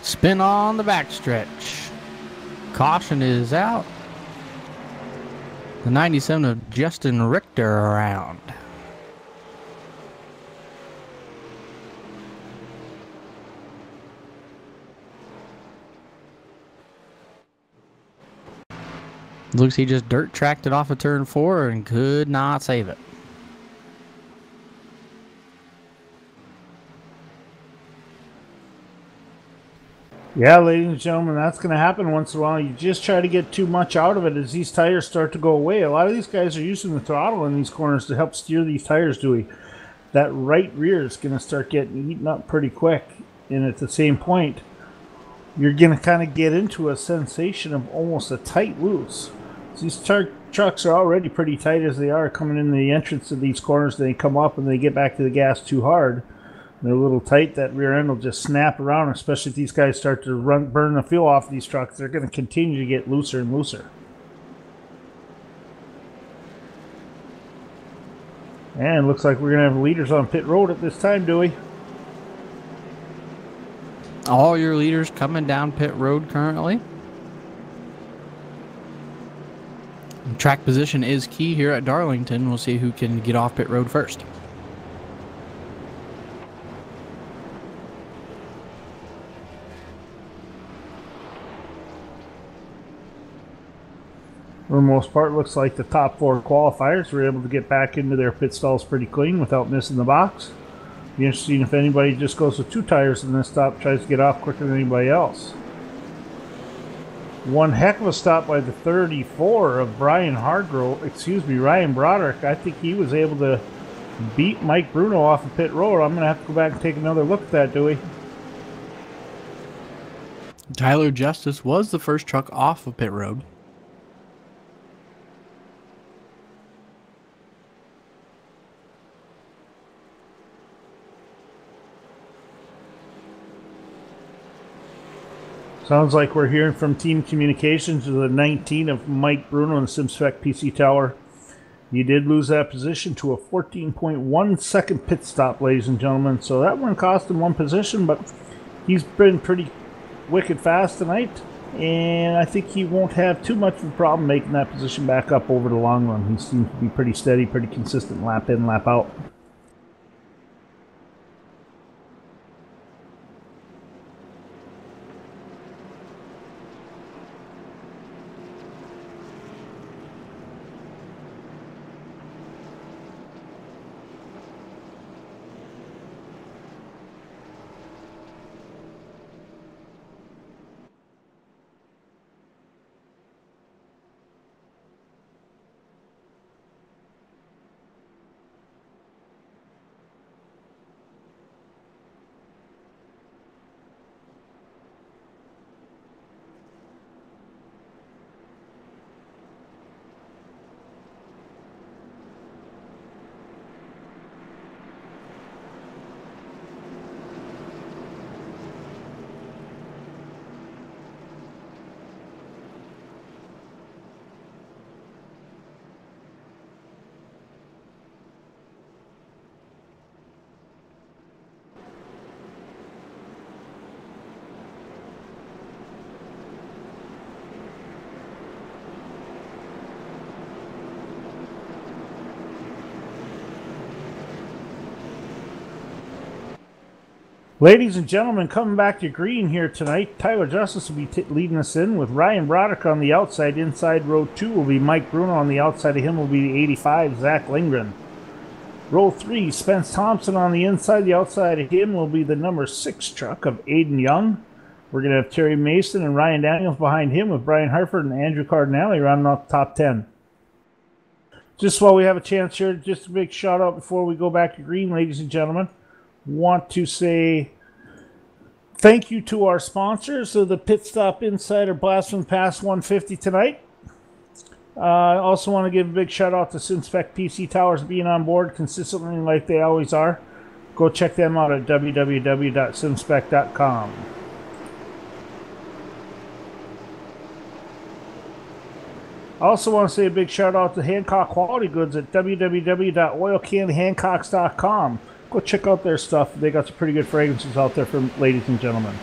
Spin on the backstretch. Caution is out. The 97 of Justin Richter around. Looks he just dirt tracked it off of turn 4 and could not save it. Yeah, ladies and gentlemen, that's going to happen once in a while. You just try to get too much out of it as these tires start to go away. A lot of these guys are using the throttle in these corners to help steer these tires, Dewey. That right rear is going to start getting eaten up pretty quick. And at the same point, you're going to kind of get into a sensation of almost a tight loose. These trucks are already pretty tight as they are coming in the entrance of these corners. They come up and they get back to the gas too hard. They're a little tight. That rear end will just snap around, especially if these guys start to burn the fuel off these trucks. They're going to continue to get looser and looser. And looks like we're going to have leaders on pit road at this time, Dewey. All your leaders coming down pit road currently. Track position is key here at Darlington. We'll see who can get off pit road first. For the most part, looks like the top 4 qualifiers were able to get back into their pit stalls pretty clean without missing the box. Be interesting if anybody just goes with 2 tires in this stop, tries to get off quicker than anybody else. One heck of a stop by the 34 of Ryan Broderick. I think he was able to beat Mike Bruno off of pit road. I'm going to have to go back and take another look at that, Dewey. Tyler Justice was the first truck off of pit road. Sounds like we're hearing from team communications to the 19 of Mike Bruno in the SimSpec PC Tower. You did lose that position to a 14.1 second pit stop, ladies and gentlemen. So that one cost him 1 position, but he's been pretty wicked fast tonight. And I think he won't have too much of a problem making that position back up over the long run. He seems to be pretty steady, pretty consistent lap in, lap out. Ladies and gentlemen, coming back to green here tonight, Tyler Justice will be leading us in with Ryan Broderick on the outside. Inside row 2 will be Mike Bruno. On the outside of him will be the 85, Zach Lindgren. Row 3, Spence Thompson on the inside. The outside of him will be the number 6 truck of Aiden Young. We're going to have Terry Mason and Ryan Daniels behind him with Brian Harford and Andrew Cardinale rounding off the top 10. Just while we have a chance here, just a big shout out before we go back to green, ladies and gentlemen. Want to say thank you to our sponsors of the Pit Stop Insider Blast from the Past 150 tonight. I also want to give a big shout out to SimSpec PC Towers being on board consistently like they always are. Go check them out at www.simspec.com. I also want to say a big shout out to Hancock Quality Goods at www.oilcanhancocks.com. Go check out their stuff. They got some pretty good fragrances out there for ladies and gentlemen.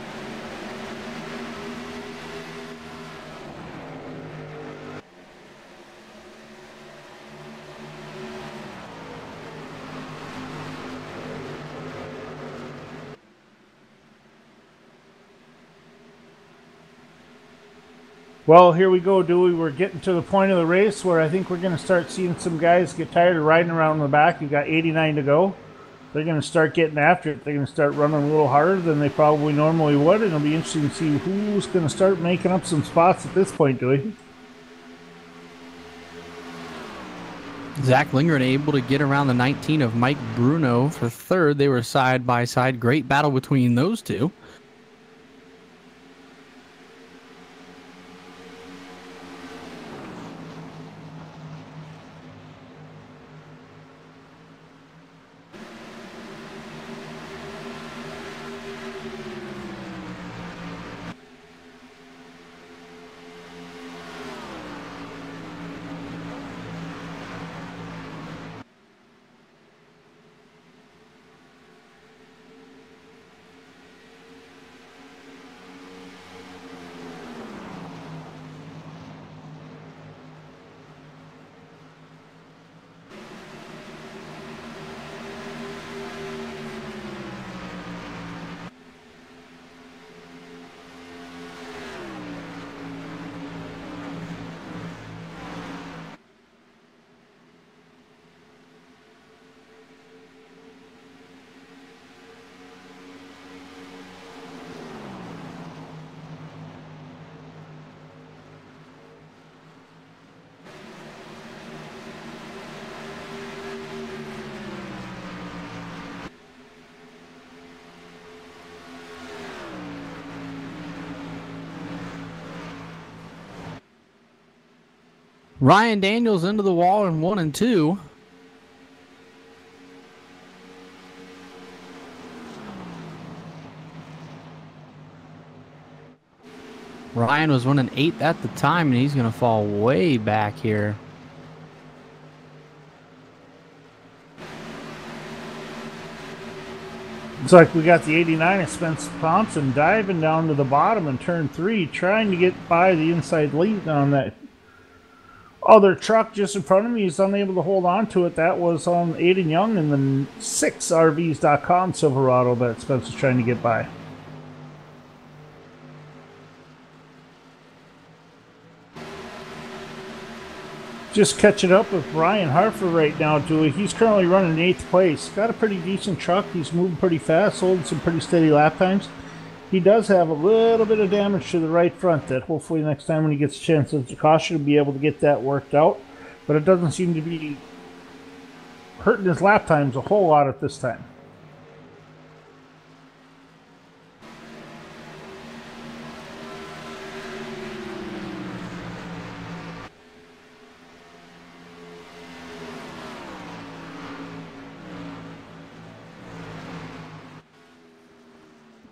Well, here we go, Dewey. We're getting to the point of the race where I think we're going to start seeing some guys get tired of riding around in the back. You got 89 to go. They're going to start getting after it. They're going to start running a little harder than they probably normally would, and it'll be interesting to see who's going to start making up some spots at this point, Dewey. Zach Lindgren able to get around the 19 of Mike Bruno for third. They were side by side. Great battle between those two. Ryan Daniels into the wall in 1 and 2. Ryan was running 8th at the time, and he's going to fall way back here. Looks like we got the 89 of Spence Thompson diving down to the bottom in turn 3, trying to get by the inside lead on that other truck just in front of me. He's unable to hold on to it. That was on Aiden Young in the 6RVs.com Silverado that Spence was trying to get by. Just catching up with Ryan Hartford right now, Dewey. He's currently running 8th place. Got a pretty decent truck. He's moving pretty fast, holding some pretty steady lap times. He does have a little bit of damage to the right front that hopefully next time when he gets a chance at the caution he'll be able to get that worked out. But it doesn't seem to be hurting his lap times a whole lot at this time.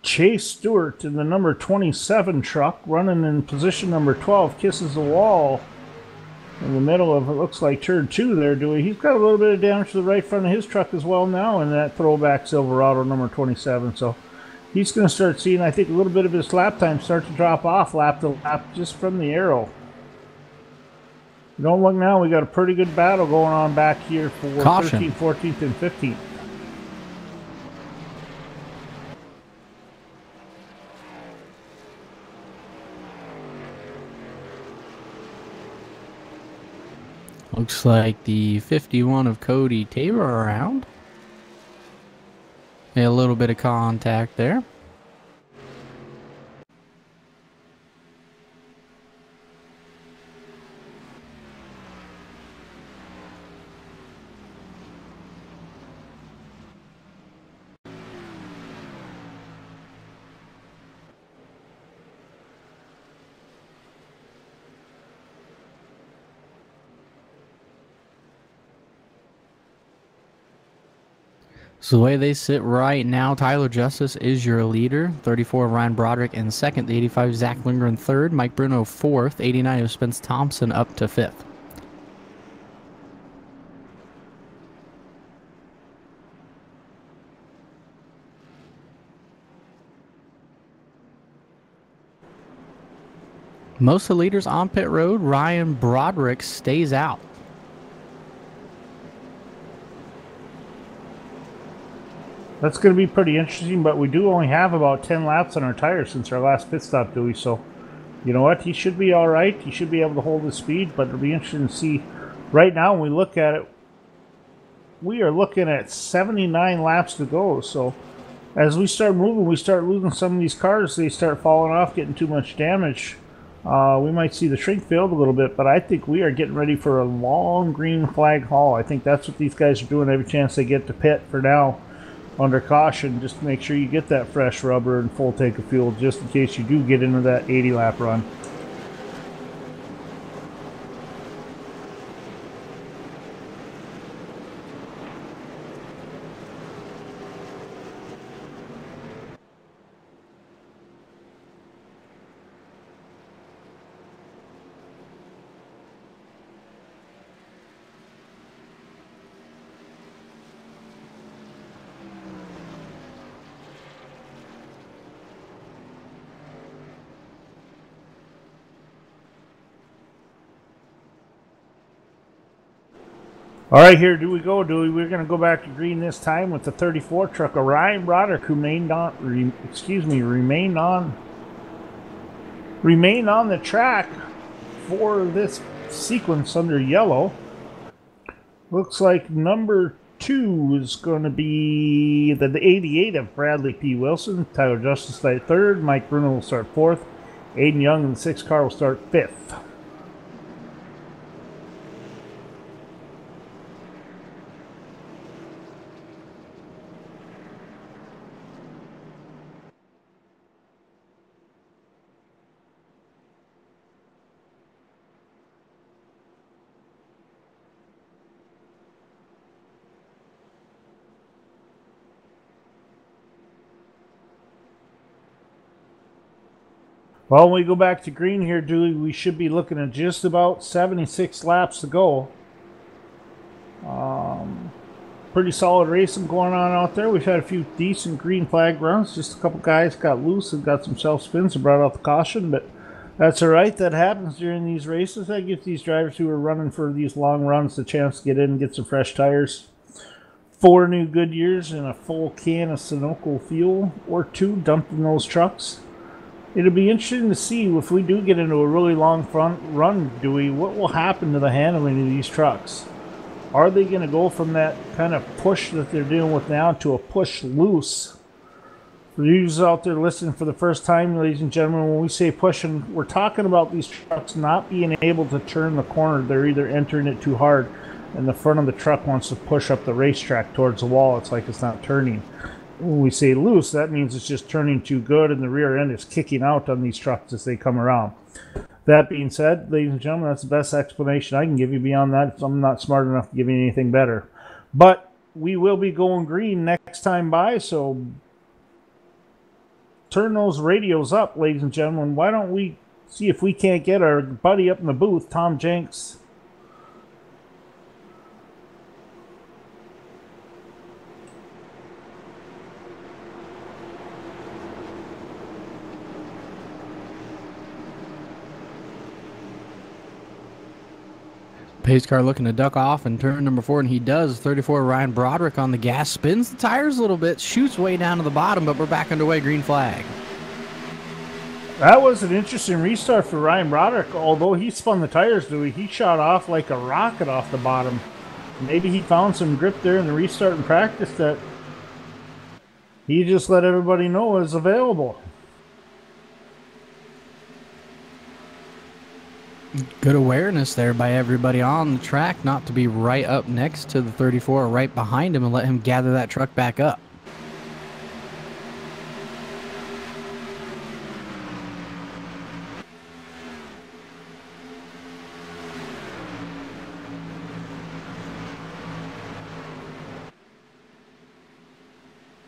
Chase Stewart in the number 27 truck, running in position number 12, kisses the wall in the middle of, it looks like turn 2 there, Dewey. He's got a little bit of damage to the right front of his truck as well now in that throwback Silverado number 27. So he's going to start seeing, I think, a little bit of his lap time start to drop off lap to lap just from the arrow. Don't look now, we got a pretty good battle going on back here for Caution. 13th, 14th, and 15th. Looks like the 51 of Cody Tabor around. A little bit of contact there. So the way they sit right now, Tyler Justice is your leader. 34 Ryan Broderick in second. The 85 Zach Lindgren third. Mike Bruno fourth. 89 of Spence Thompson up to fifth. Most of the leaders on pit road. Ryan Broderick stays out. That's going to be pretty interesting, but we do only have about 10 laps on our tires since our last pit stop, Dewey. So, you know what? He should be all right. He should be able to hold his speed, but it'll be interesting to see. Right now, when we look at it, we are looking at 79 laps to go. So, as we start moving, we start losing some of these cars. They start falling off, getting too much damage. We might see the shrink field a little bit, but I think we are getting ready for a long green flag haul. I think that's what these guys are doing every chance they get to pit for now. Under caution, just to make sure you get that fresh rubber and full tank of fuel just in case you do get into that 80 lap run. All right, here do we go, Dewey. We're going to go back to green this time with the 34 truck of Ryan Broderick, who remained on the track for this sequence under yellow. Looks like number 2 is going to be the 88 of Bradley P. Wilson. Tyler Justice start third. Mike Bruno will start fourth. Aiden Young in the 6 car will start fifth. Well, when we go back to green here, Dewey, we should be looking at just about 76 laps to go. Pretty solid racing going on out there. We've had a few decent green flag runs. Just a couple guys got loose and got some self spins and brought out the caution, but that's all right. That happens during these races. That gives these drivers who are running for these long runs the chance to get in and get some fresh tires. 4 new Goodyears and a full can of Sunoco fuel or 2 dumped in those trucks. It'll be interesting to see if we do get into a really long front run, Dewey, what will happen to the handling of these trucks. Are they going to go from that kind of push that they're dealing with now to a push loose? For you out there listening for the first time, ladies and gentlemen, when we say pushing, we're talking about these trucks not being able to turn the corner. They're either entering it too hard, and the front of the truck wants to push up the racetrack towards the wall. It's like it's not turning. When we say loose, that means it's just turning too good, and the rear end is kicking out on these trucks as they come around. That being said, ladies and gentlemen, that's the best explanation I can give you. Beyond that, I'm not smart enough to give you anything better. But we will be going green next time by, so turn those radios up, ladies and gentlemen. Why don't we see if we can't get our buddy up in the booth, Tom Jenks. Pace car looking to duck off in turn number 4, and he does. 34 Ryan Broderick on the gas, spins the tires a little bit, shoots way down to the bottom, but we're back underway, green flag. That was an interesting restart for Ryan Broderick. Although he spun the tires, he shot off like a rocket off the bottom. Maybe he found some grip there in the restart in practice that he just let everybody know is available. Good awareness there by everybody on the track not to be right up next to the 34 or right behind him and let him gather that truck back up.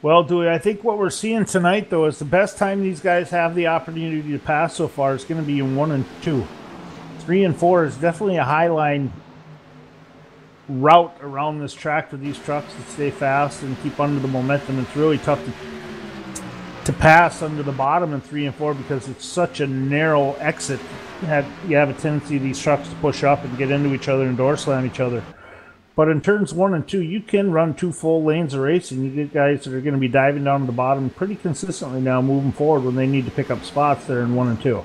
Well, Dewey, I think what we're seeing tonight, though, is the best time these guys have the opportunity to pass so far is going to be in 1 and 2. 3 and 4 is definitely a high line route around this track for these trucks to stay fast and keep under the momentum. It's really tough to pass under the bottom in 3 and 4 because it's such a narrow exit. You have a tendency of these trucks to push up and get into each other and door slam each other. But in turns 1 and 2, you can run 2 full lanes of racing. You get guys that are going to be diving down to the bottom pretty consistently now moving forward when they need to pick up spots there in 1 and 2.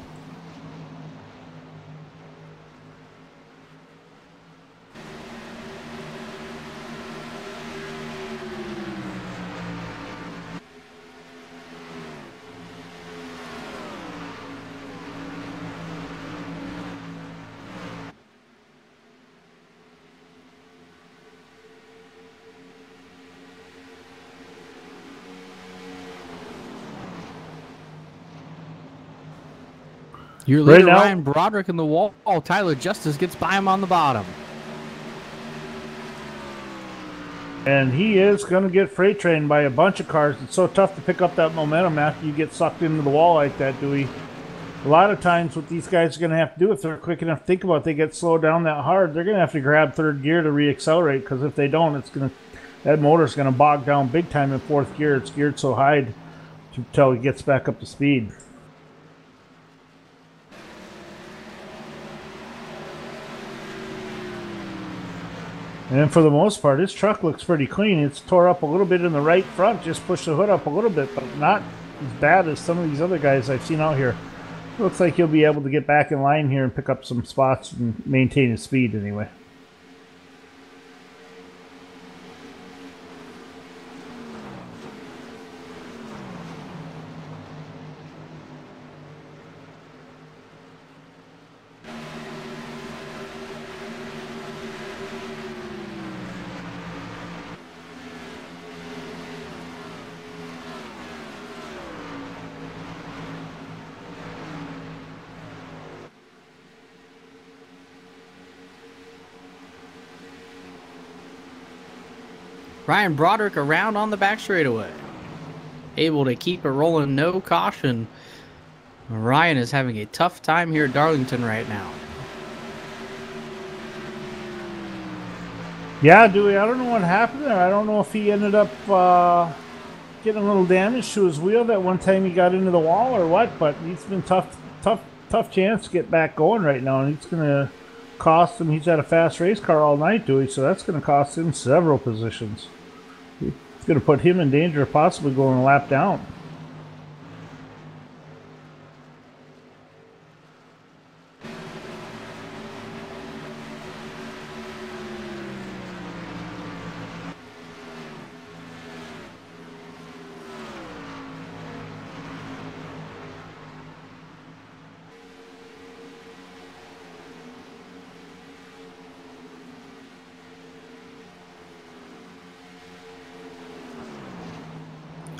Your leader, Ryan Broderick, in the wall. Tyler Justice gets by him on the bottom. And he is going to get freight trained by a bunch of cars. It's so tough to pick up that momentum after you get sucked into the wall like that, Dewey. A lot of times what these guys are going to have to do, if they're quick enough to think about it, they get slowed down that hard, they're going to have to grab 3rd gear to reaccelerate, because if they don't, that motor's going to bog down big time in 4th gear. It's geared so high until it gets back up to speed. And for the most part, this truck looks pretty clean. It's tore up a little bit in the right front, just pushed the hood up a little bit, but not as bad as some of these other guys I've seen out here. Looks like he'll be able to get back in line here and pick up some spots and maintain his speed anyway. Ryan Broderick around on the back straightaway. Able to keep it rolling, no caution. Ryan is having a tough time here at Darlington right now. Yeah, Dewey, I don't know what happened there. I don't know if he ended up getting a little damage to his wheel that one time he got into the wall or what, but he's been tough chance to get back going right now, and it's going to cost him. He's had a fast race car all night, Dewey, so that's going to cost him several positions. It's going to put him in danger of possibly going a lap down.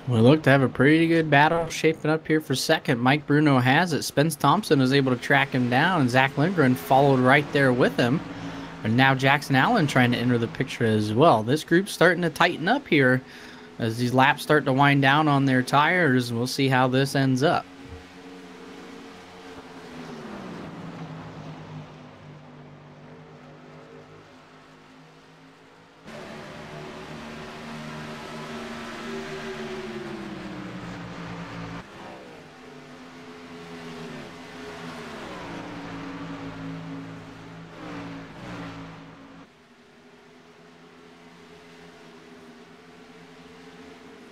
We look to have a pretty good battle shaping up here for second. Mike Bruno has it. Spence Thompson is able to track him down, and Zach Lindgren followed right there with him. And now Jackson Allen trying to enter the picture as well. This group's starting to tighten up here as these laps start to wind down on their tires. We'll see how this ends up.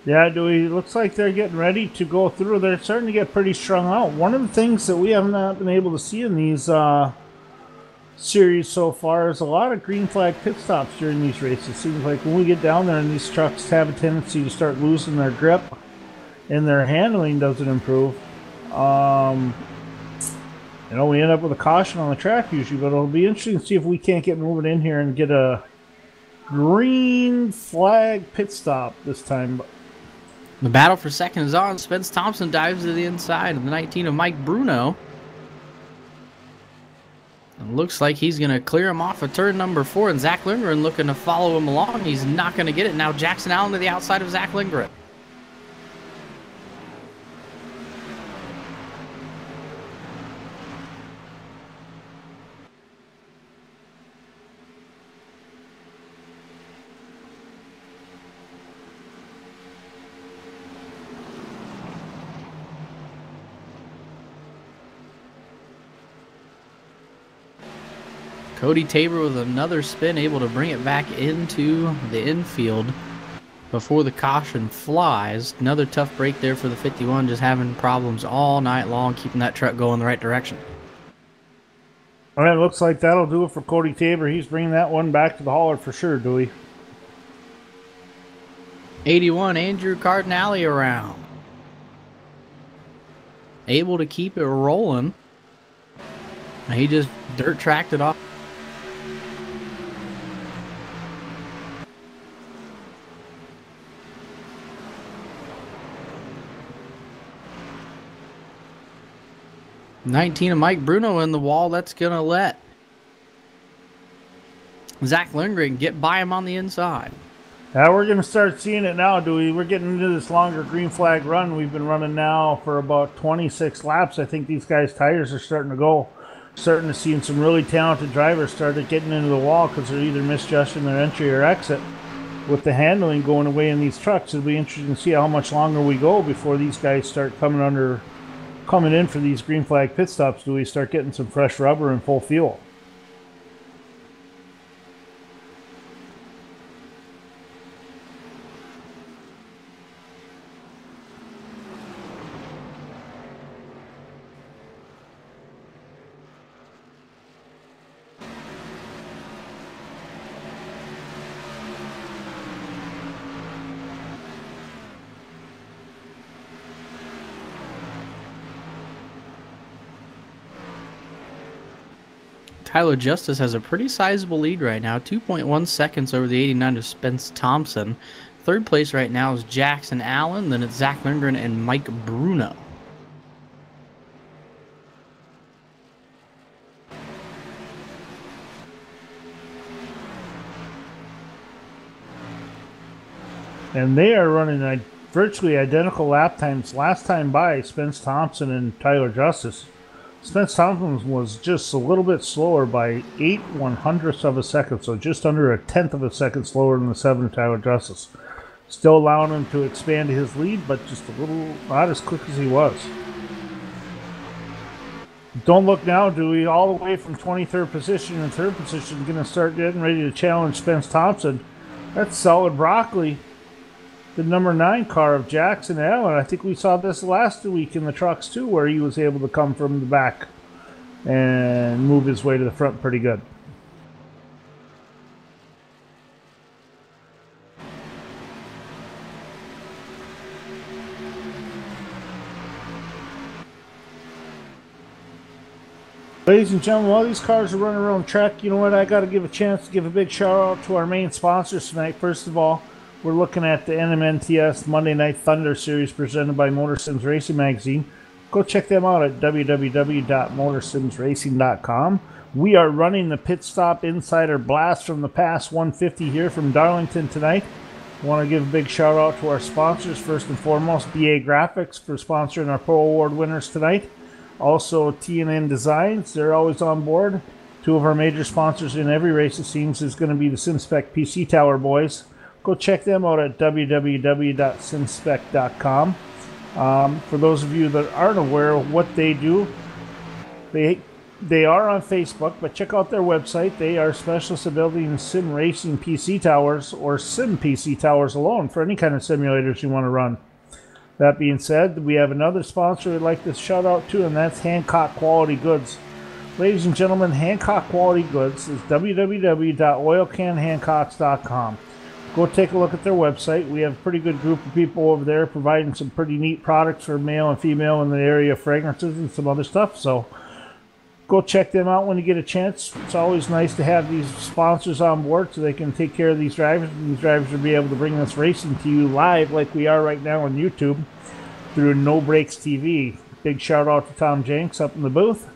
Yeah, Dewey, looks like they're getting ready to go through. They're starting to get pretty strung out. One of the things that we have not been able to see in these series so far is a lot of green flag pit stops during these races. It seems like when we get down there and these trucks have a tendency to start losing their grip and their handling doesn't improve, we end up with a caution on the track usually, but it'll be interesting to see if we can't get moving in here and get a green flag pit stop this time. The battle for second is on. Spence Thompson dives to the inside of the 19 of Mike Bruno. It looks like he's going to clear him off of turn number 4, and Zach Lindgren looking to follow him along. He's not going to get it. Now Jackson Allen to the outside of Zach Lindgren. Cody Tabor with another spin, able to bring it back into the infield before the caution flies. Another tough break there for the 51, just having problems all night long, keeping that truck going the right direction. All right, looks like that'll do it for Cody Tabor. He's bringing that one back to the hauler for sure, Dewey. 81, Andrew Cardinale around. Able to keep it rolling. He just dirt tracked it off. '19 of Mike Bruno in the wall. That's going to let Zach Lindgren get by him on the inside. Yeah, we're going to start seeing it now, Dewey. We're getting into this longer green flag run. We've been running now for about 26 laps. I think these guys' tires are starting to go. Starting to see some really talented drivers started getting into the wall because they're either misjudging their entry or exit. With the handling going away in these trucks, it'll be interesting to see how much longer we go before these guys start coming in for these green flag pit stops. Do we start getting some fresh rubber and full fuel? Tyler Justice has a pretty sizable lead right now, 2.1 seconds over the 89 of Spence Thompson. Third place right now is Jackson Allen, then it's Zach Lindgren and Mike Bruno. And they are running, virtually identical lap times last time by Spence Thompson and Tyler Justice. Spence Thompson was just a little bit slower by 8/100ths of a second, so just under a tenth of a second slower than the 7 of Tyler Justice. Still allowing him to expand his lead, but just a little not as quick as he was. Don't Look Now, Dewey, all the way from 23rd position and 3rd position, going to start getting ready to challenge Spence Thompson. That's Solid Broccoli, the number 9 car of Jackson Allen. I think we saw this last week in the trucks too, where he was able to come from the back and move his way to the front pretty good. Ladies and gentlemen, while these cars are running around the track, you know what? I got to give a chance to give a big shout out to our main sponsors tonight. First of all, we're looking at the NMNTS Monday Night Thunder Series presented by MotorSims Racing Magazine. Go check them out at www.motorsimsracing.com. We are running the Pit Stop Insider Blast from the Past 150 here from Darlington tonight. I want to give a big shout out to our sponsors. First and foremost, BA Graphics for sponsoring our Pro Award winners tonight. Also, T&N Designs, they're always on board. 2 of our major sponsors in every race, it seems, is going to be the SimSpec PC Tower boys. Go check them out at www.simspec.com. For those of you that aren't aware of what they do, they are on Facebook, but check out their website. They are specialists in building sim racing PC towers or sim PC towers alone for any kind of simulators you want to run. That being said, we have another sponsor we'd like to shout out to, and that's Hancock Quality Goods. Ladies and gentlemen, Hancock Quality Goods is www.oilcanhancocks.com. Go take a look at their website. We have a pretty good group of people over there providing some pretty neat products for male and female in the area of fragrances and some other stuff. So go check them out when you get a chance. It's always nice to have these sponsors on board so they can take care of these drivers. And these drivers will be able to bring this racing to you live like we are right now on YouTube through No Breaks TV. Big shout out to Tom Jenks up in the booth.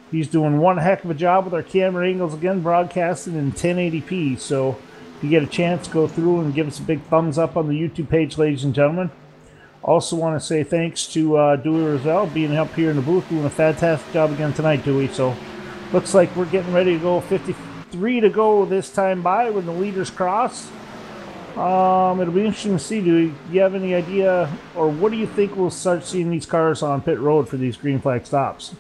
He's doing one heck of a job with our camera angles again, broadcasting in 1080p. So if you get a chance, go through and give us a big thumbs up on the YouTube page, ladies and gentlemen. Also want to say thanks to Dewey Roselle being up here in the booth, doing a fantastic job again tonight, Dewey. So looks like we're getting ready to go. 53 to go this time by when the leaders cross. It'll be interesting to see. Do you have any idea, or what do you think we'll start seeing these cars on pit road for these green flag stops?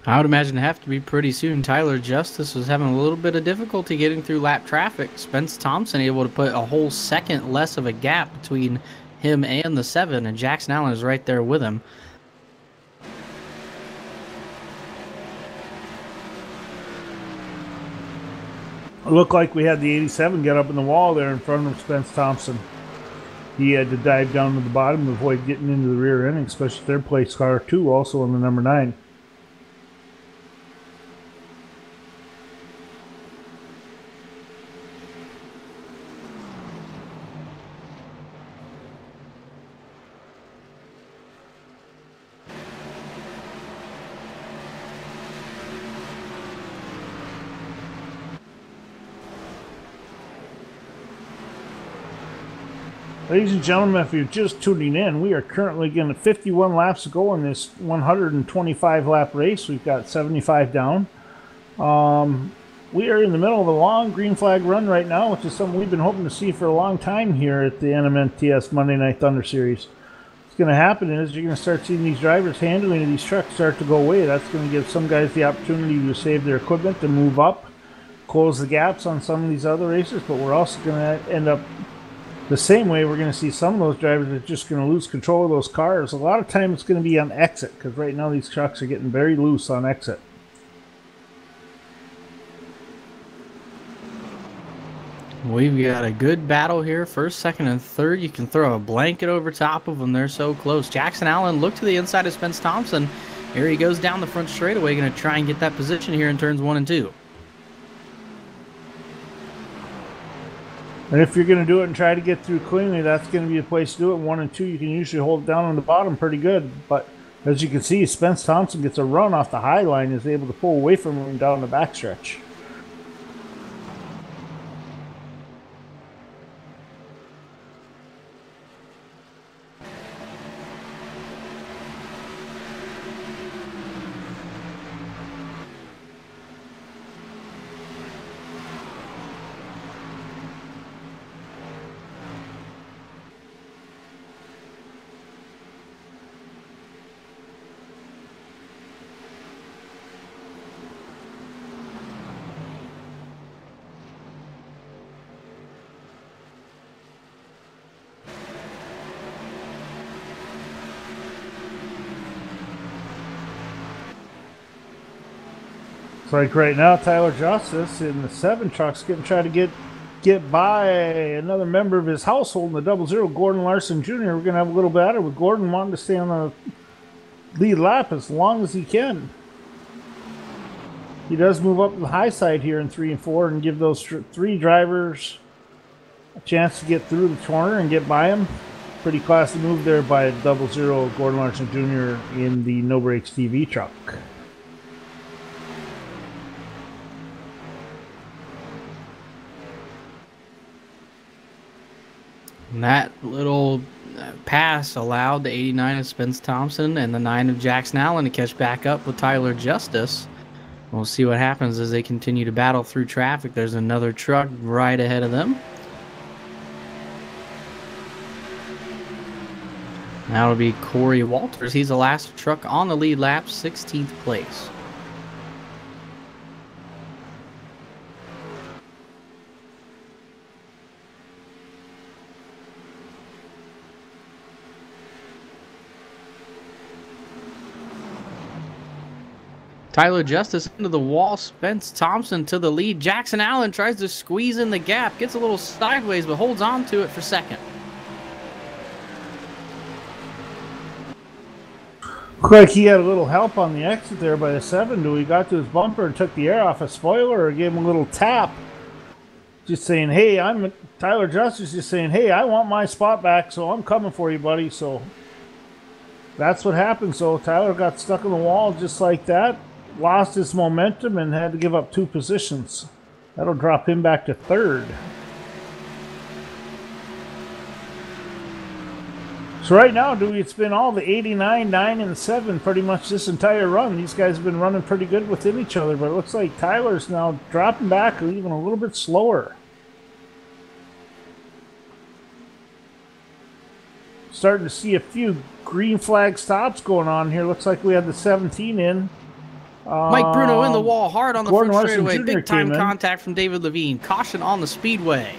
I would imagine it have to be pretty soon. Tyler Justice was having a little bit of difficulty getting through lap traffic. Spence Thompson able to put a whole second less of a gap between him and the 7, and Jackson Allen is right there with him. It looked like we had the 87 get up in the wall there in front of Spence Thompson. He had to dive down to the bottom to avoid getting into the rear end, especially third place car too, also on the number 9. Ladies and gentlemen, if you're just tuning in, we are currently getting 51 laps to go in this 125 lap race. We've got 75 down. We are in the middle of a long green flag run right now, which is something we've been hoping to see for a long time here at the NMNTS Monday Night Thunder Series. What's going to happen is you're going to start seeing these drivers handling these trucks start to go away. That's going to give some guys the opportunity to save their equipment, to move up, close the gaps on some of these other races, but we're also going to end up the same way. We're going to see some of those drivers that are just going to lose control of those cars. A lot of time it's going to be on exit, because right now these trucks are getting very loose on exit. We've got a good battle here. First, second, and third. You can throw a blanket over top of them. They're so close. Jackson Allen look to the inside of Spence Thompson. Here he goes down the front straightaway. Going to try and get that position here in turns 1 and 2. And if you're going to do it and try to get through cleanly, that's going to be the place to do it. 1 and 2, you can usually hold it down on the bottom pretty good. But as you can see, Spence Thompson gets a run off the high line, is able to pull away from him down the backstretch. Like right now, Tyler Justice in the 7 truck's trying to get by another member of his household in the 00, Gordon Larson Jr. We're going to have a little battle with Gordon wanting to stay on the lead lap as long as he can. He does move up to the high side here in 3 and 4 and give those 3 drivers a chance to get through the corner and get by him. Pretty classy move there by 00, Gordon Larson Jr. in the No Brakes TV truck. And that little pass allowed the 89 of Spence Thompson and the 9 of Jackson Allen to catch back up with Tyler Justice. We'll see what happens as they continue to battle through traffic. There's another truck right ahead of them. That'll be Corey Walters. He's the last truck on the lead lap, 16th place. Tyler Justice into the wall. Spence Thompson to the lead. Jackson Allen tries to squeeze in the gap. Gets a little sideways, but holds on to it for second. Looked like he had a little help on the exit there by the 7. He got to his bumper and took the air off a spoiler or gave him a little tap. Just saying, hey, Tyler Justice just saying, hey, I want my spot back, so I'm coming for you, buddy. So that's what happened. So Tyler got stuck in the wall just like that. Lost his momentum and had to give up 2 positions. That'll drop him back to 3rd. So right now, Dewey, it's been all the 89, 9, and 7 pretty much this entire run. These guys have been running pretty good within each other, but it looks like Tyler's now dropping back even a little bit slower. Starting to see a few green flag stops going on here. Looks like we had the 17 in. Mike Bruno in the wall, hard on the Gordon front Larson straightaway. Jr. Big time came in. contact from David Levine. Caution on the speedway.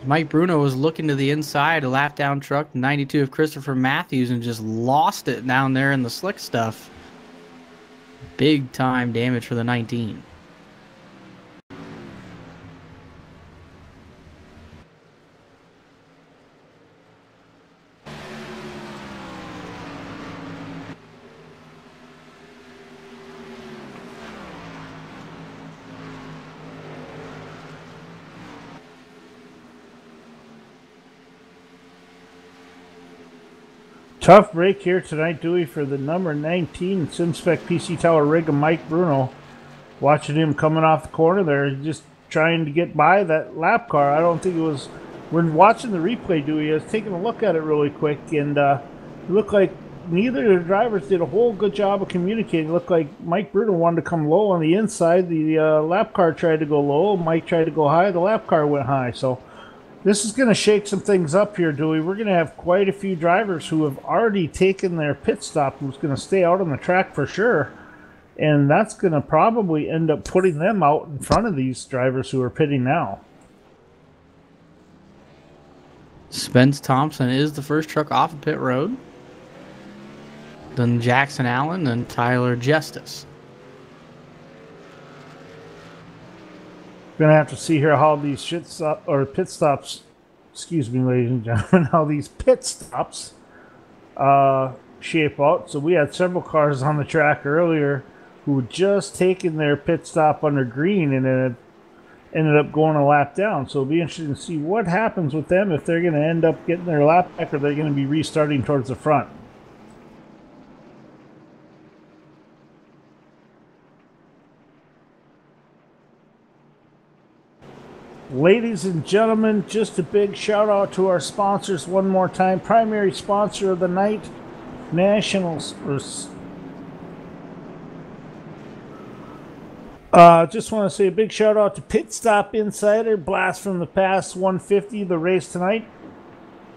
Mike Bruno was looking to the inside, a lap down truck, 92 of Christopher Matthews, and just lost it down there in the slick stuff. Big time damage for the 19. Tough break here tonight, Dewey, for the number 19 SimSpec PC Tower rig of Mike Bruno. Watching him coming off the corner there, just trying to get by that lap car. I don't think it was... We're watching the replay, Dewey. I was taking a look at it really quick, and it looked like neither of the drivers did a whole good job of communicating. It looked like Mike Bruno wanted to come low on the inside. The lap car tried to go low. Mike tried to go high. The lap car went high. So this is going to shake some things up here, Dewey. We're going to have quite a few drivers who have already taken their pit stop, who's going to stay out on the track for sure. And that's going to probably end up putting them out in front of these drivers who are pitting now. Spence Thompson is the first truck off of pit road. Then Jackson Allen, then Tyler Justice. Gonna have to see here how these pit stops, excuse me, ladies and gentlemen, how these pit stops shape out. So we had several cars on the track earlier who had just taken their pit stop under green and then ended up going a lap down. So it'll be interesting to see what happens with them, if they're going to end up getting their lap back or they're going to be restarting towards the front. Ladies and gentlemen, just a big shout out to our sponsors one more time. Primary sponsor of the night, Nationals. Just want to say a big shout out to Pit Stop Insider, Blast from the Past 150, the race tonight,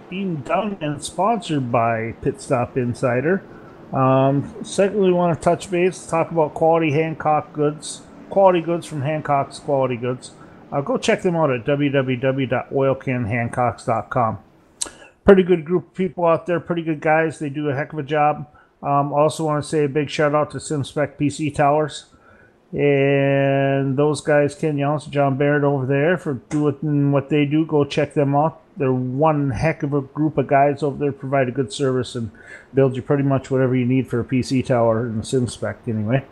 being done and sponsored by Pit Stop Insider. Secondly, we want to touch base, talk about quality Hancock goods, quality goods from Hancock's Quality Goods. go check them out at www.oilcanhancocks.com. Pretty good group of people out there, pretty good guys. They do a heck of a job. Also want to say a big shout out to SimSpec PC Towers. And those guys, Ken Younts, John Barrett over there, for doing what they do. Go check them out. They're one heck of a group of guys over there, provide a good service and build you pretty much whatever you need for a PC tower in the SimSpec anyway.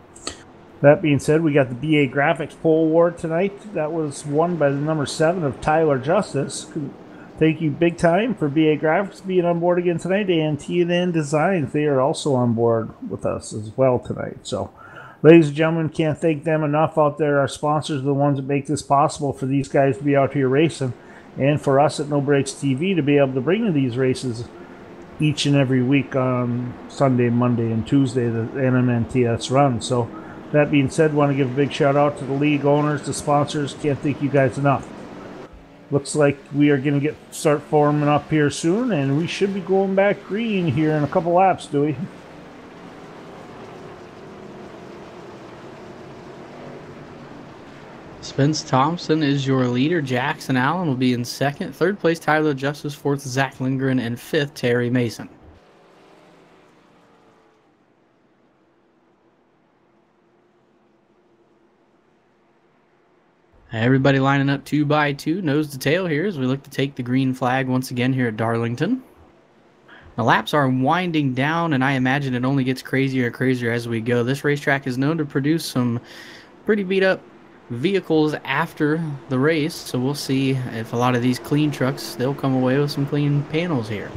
That being said, we got the BA Graphics Pole Award tonight. That was won by the number 7 of Tyler Justice. Thank you big time for BA Graphics being on board again tonight. And T&N Designs, they are also on board with us as well tonight. So, ladies and gentlemen, can't thank them enough out there. Our sponsors are the ones that make this possible for these guys to be out here racing. And for us at No Brakes TV to be able to bring you these races each and every week on Sunday, Monday, and Tuesday, the NMNTS run. So, that being said, want to give a big shout out to the league owners, the sponsors. Can't thank you guys enough. Looks like we are going to start forming up here soon, and we should be going back green here in a couple laps, do we? Spence Thompson is your leader. Jackson Allen will be in second. Third place, Tyler Justice. Fourth, Zach Lindgren. And fifth, Terry Mason. Everybody lining up 2 by 2, nose to tail here as we look to take the green flag once again here at Darlington. The laps are winding down, and I imagine it only gets crazier and crazier as we go. This racetrack is known to produce some pretty beat up vehicles after the race, so we'll see if a lot of these clean trucks, they'll come away with some clean panels here.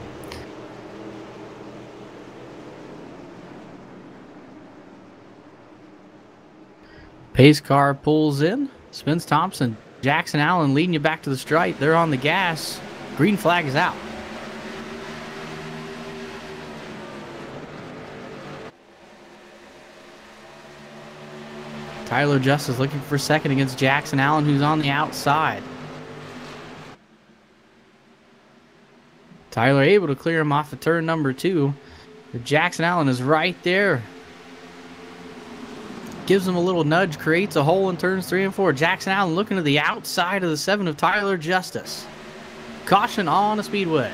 Pace car pulls in. Spence Thompson, Jackson Allen leading you back to the stripe. They're on the gas. Green flag is out. Tyler Justice looking for second against Jackson Allen, who's on the outside. Tyler able to clear him off of turn number 2. But Jackson Allen is right there. Gives him a little nudge, creates a hole in turns 3 and 4. Jackson Allen looking to the outside of the 7 of Tyler Justice. Caution on the speedway.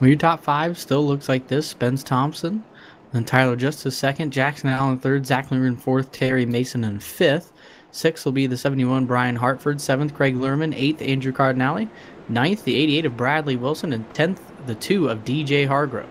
Well, your top 5 still looks like this. Spence Thompson, then Tyler Justice second, Jackson Allen third, Zach Lindgren fourth, Terry Mason in fifth. 6th will be the 71 Brian Hartford, 7th Craig Lerman, 8th Andrew Cardinale, 9th the 88 of Bradley Wilson, and 10th the 2 of DJ Hargrove.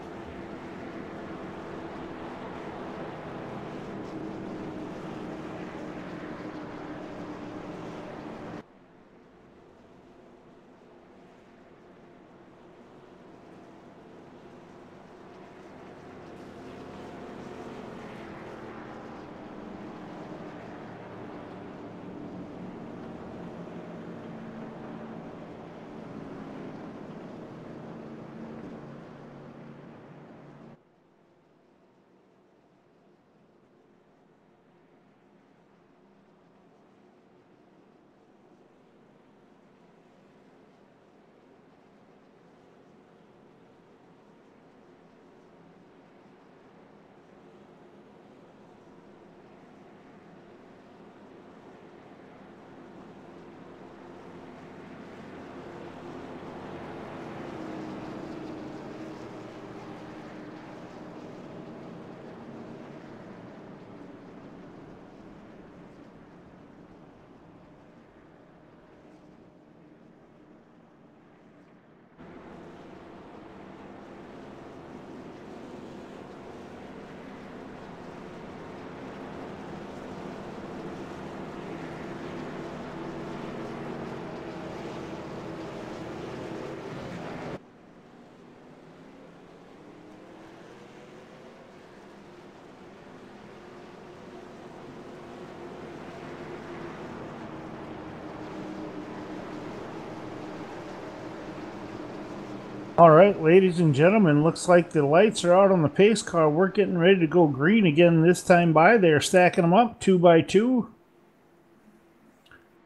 All right, ladies and gentlemen, looks like the lights are out on the pace car. We're getting ready to go green again this time by. They're stacking them up 2 by 2.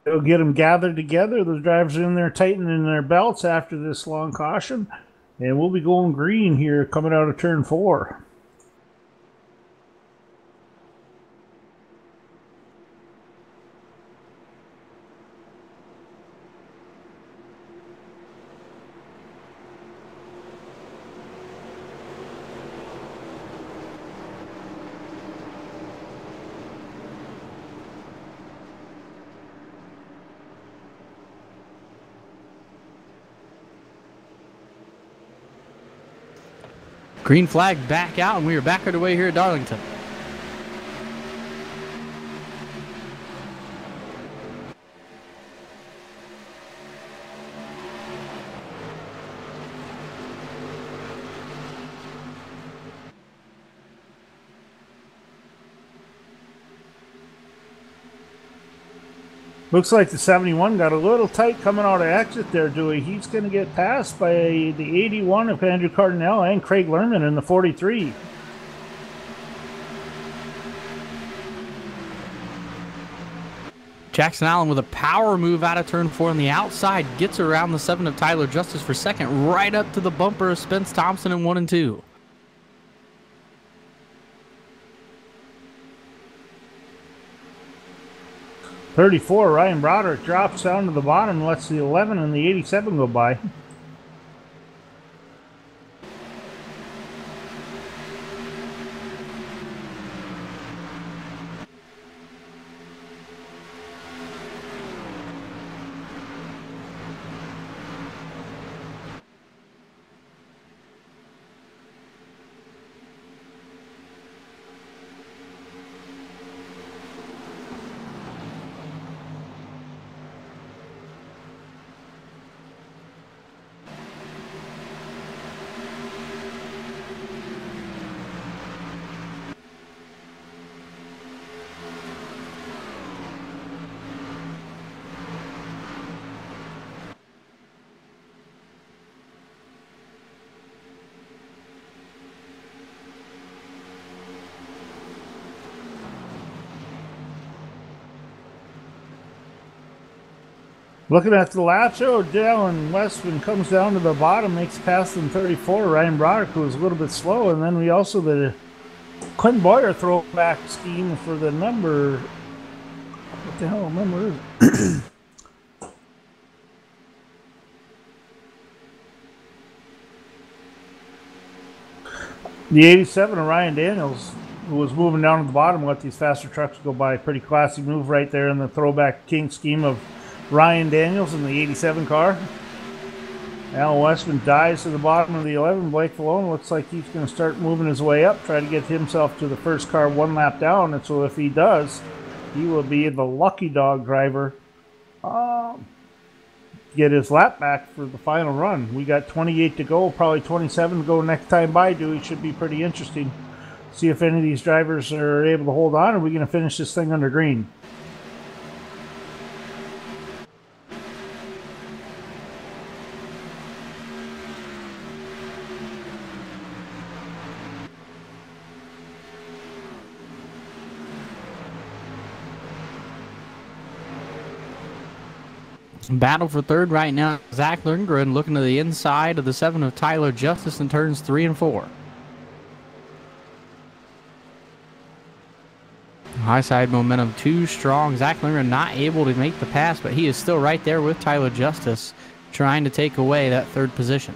They'll get them gathered together. The drivers are in there tightening their belts after this long caution. And we'll be going green here coming out of turn 4. Green flag back out, and we are back underway here at Darlington. Looks like the 71 got a little tight coming out of exit there, Dewey. He's going to get passed by the 81 of Andrew Cardinale and Craig Lerman in the 43. Jackson Allen with a power move out of turn 4 on the outside. Gets around the 7 of Tyler Justice for second, right up to the bumper of Spence Thompson in 1 and 2. .34, Ryan Broderick drops down to the bottom and lets the 11 and the 87 go by. Looking at the laps, Dylan Westman comes down to the bottom, makes past in 34. Ryan Broderick, who was a little bit slow, and then we also the Quinn Boyer throwback scheme for the number. What the hell number is it? The 87 of Ryan Daniels, who was moving down to the bottom, let these faster trucks go by. Pretty classy move right there in the throwback king scheme of Ryan Daniels in the 87 car. Al Westman dives to the bottom of the 11. Blake Valone looks like he's going to start moving his way up, try to get himself to the first car 1 lap down. And so if he does, he will be the lucky dog driver. Get his lap back for the final run. We got 28 to go, probably 27 to go next time by, Dewey. Should be pretty interesting. See if any of these drivers are able to hold on. Or are we going to finish this thing under green? Battle for third right now. Zach Lundgren looking to the inside of the 7 of Tyler Justice in turns 3 and 4. High side momentum too strong. Zach Lundgren not able to make the pass, but he is still right there with Tyler Justice trying to take away that third position.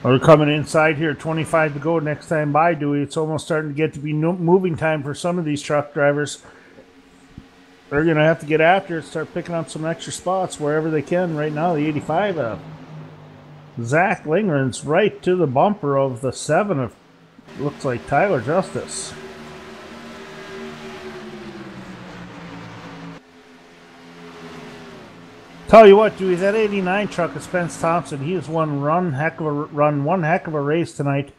We're coming inside here, 25 to go next time by, Dewey. It's almost starting to get to be moving time for some of these truck drivers. They're going to have to get after it, start picking up some extra spots wherever they can. Right now, the 85 Zach Lindgren's right to the bumper of the 7 of, looks like, Tyler Justice. Tell you what, Dewey, that 89 truck of Spence Thompson, he has won one heck of a race tonight.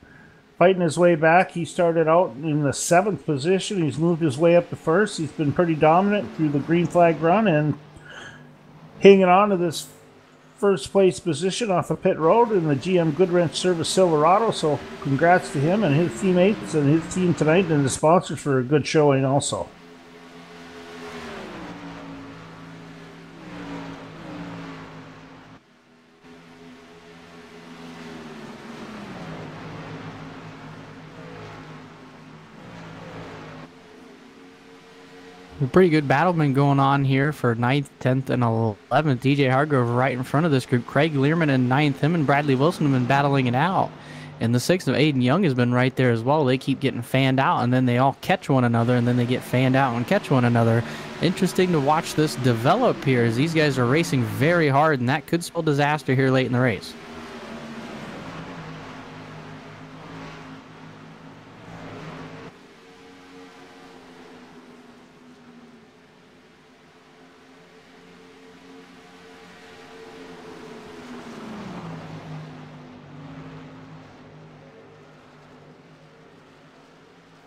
Fighting his way back. He started out in the 7th position. He's moved his way up to first. He's been pretty dominant through the green flag run and hanging on to this first place position off of pit road in the GM Goodwrench Service Silverado. So congrats to him and his teammates and his team tonight, and the sponsors for a good showing also. A pretty good battle been going on here for 9th, 10th, and 11th. DJ Hargrove right in front of this group. Craig Learman in 9th. Him and Bradley Wilson have been battling it out. And the 6th of Aiden Young has been right there as well. They keep getting fanned out, and then they all catch one another, and then they get fanned out and catch one another. Interesting to watch this develop here as these guys are racing very hard, and that could spell disaster here late in the race.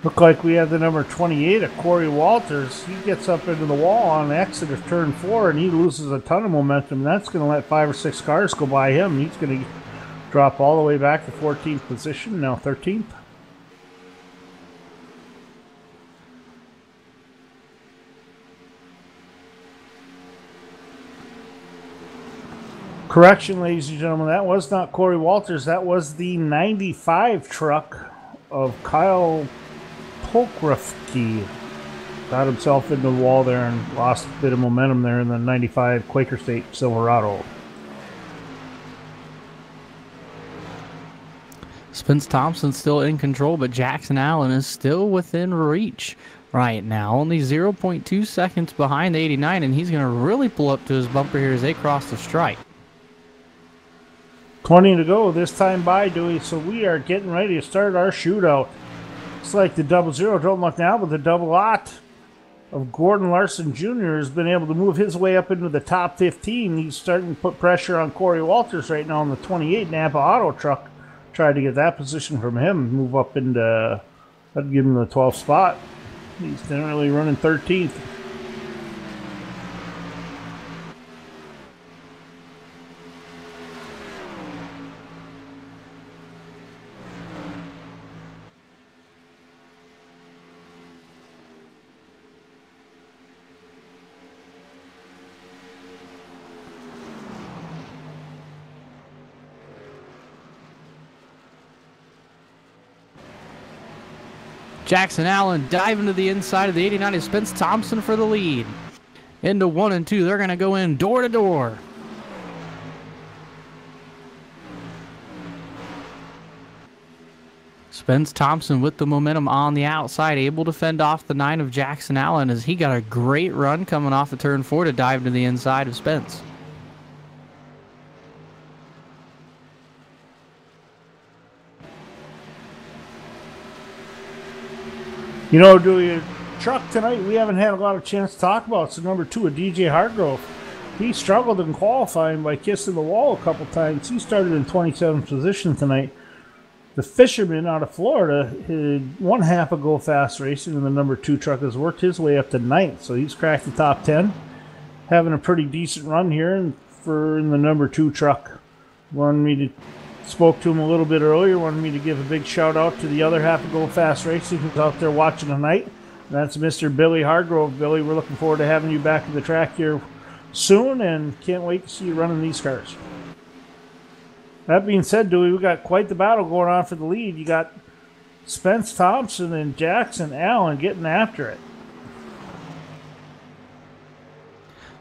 Look like we have the number 28 of Corey Walters. He gets up into the wall on exit of turn 4, and he loses a ton of momentum. That's going to let 5 or 6 cars go by him. He's going to drop all the way back to 14th position, now 13th. Correction, ladies and gentlemen, that was not Corey Walters. That was the 95 truck of Kyle Polkrafke. Got himself into the wall there and lost a bit of momentum there in the 95 Quaker State Silverado. Spence Thompson still in control, but Jackson Allen is still within reach right now. Only 0.2 seconds behind the 89, and he's going to really pull up to his bumper here as they cross the stripe. 20 to go this time by, Dewey, so we are getting ready to start our shootout. Looks like the 00, don't look now, but the 00 of Gordon Larson Jr. has been able to move his way up into the top 15. He's starting to put pressure on Corey Walters right now on the 28 Napa Auto truck. Tried to get that position from him, move up into, that'd give him the 12th spot. He's generally running 13th. Jackson Allen diving to the inside of the 89 is Spence Thompson for the lead. Into 1 and 2, they're going to go in door to door. Spence Thompson with the momentum on the outside, able to fend off the 9 of Jackson Allen as he got a great run coming off the turn 4 to dive to the inside of Spence. You know, Dewey, truck tonight we haven't had a lot of chance to talk about. So number 2, a DJ Hargrove. He struggled in qualifying by kissing the wall a couple times. He started in 27th position tonight. The Fisherman out of Florida, had one half a Go Fast Racing, and the number 2 truck has worked his way up to 9th. So he's cracked the top 10. Having a pretty decent run here in the number 2 truck. Spoke to him a little bit earlier, wanted me to give a big shout out to the other half of Go Fast Racing who's out there watching tonight. And that's Mr. Billy Hargrove. Billy, we're looking forward to having you back at the track here soon, and can't wait to see you running these cars. That being said, Dewey, we got quite the battle going on for the lead. You got Spence Thompson and Jackson Allen getting after it.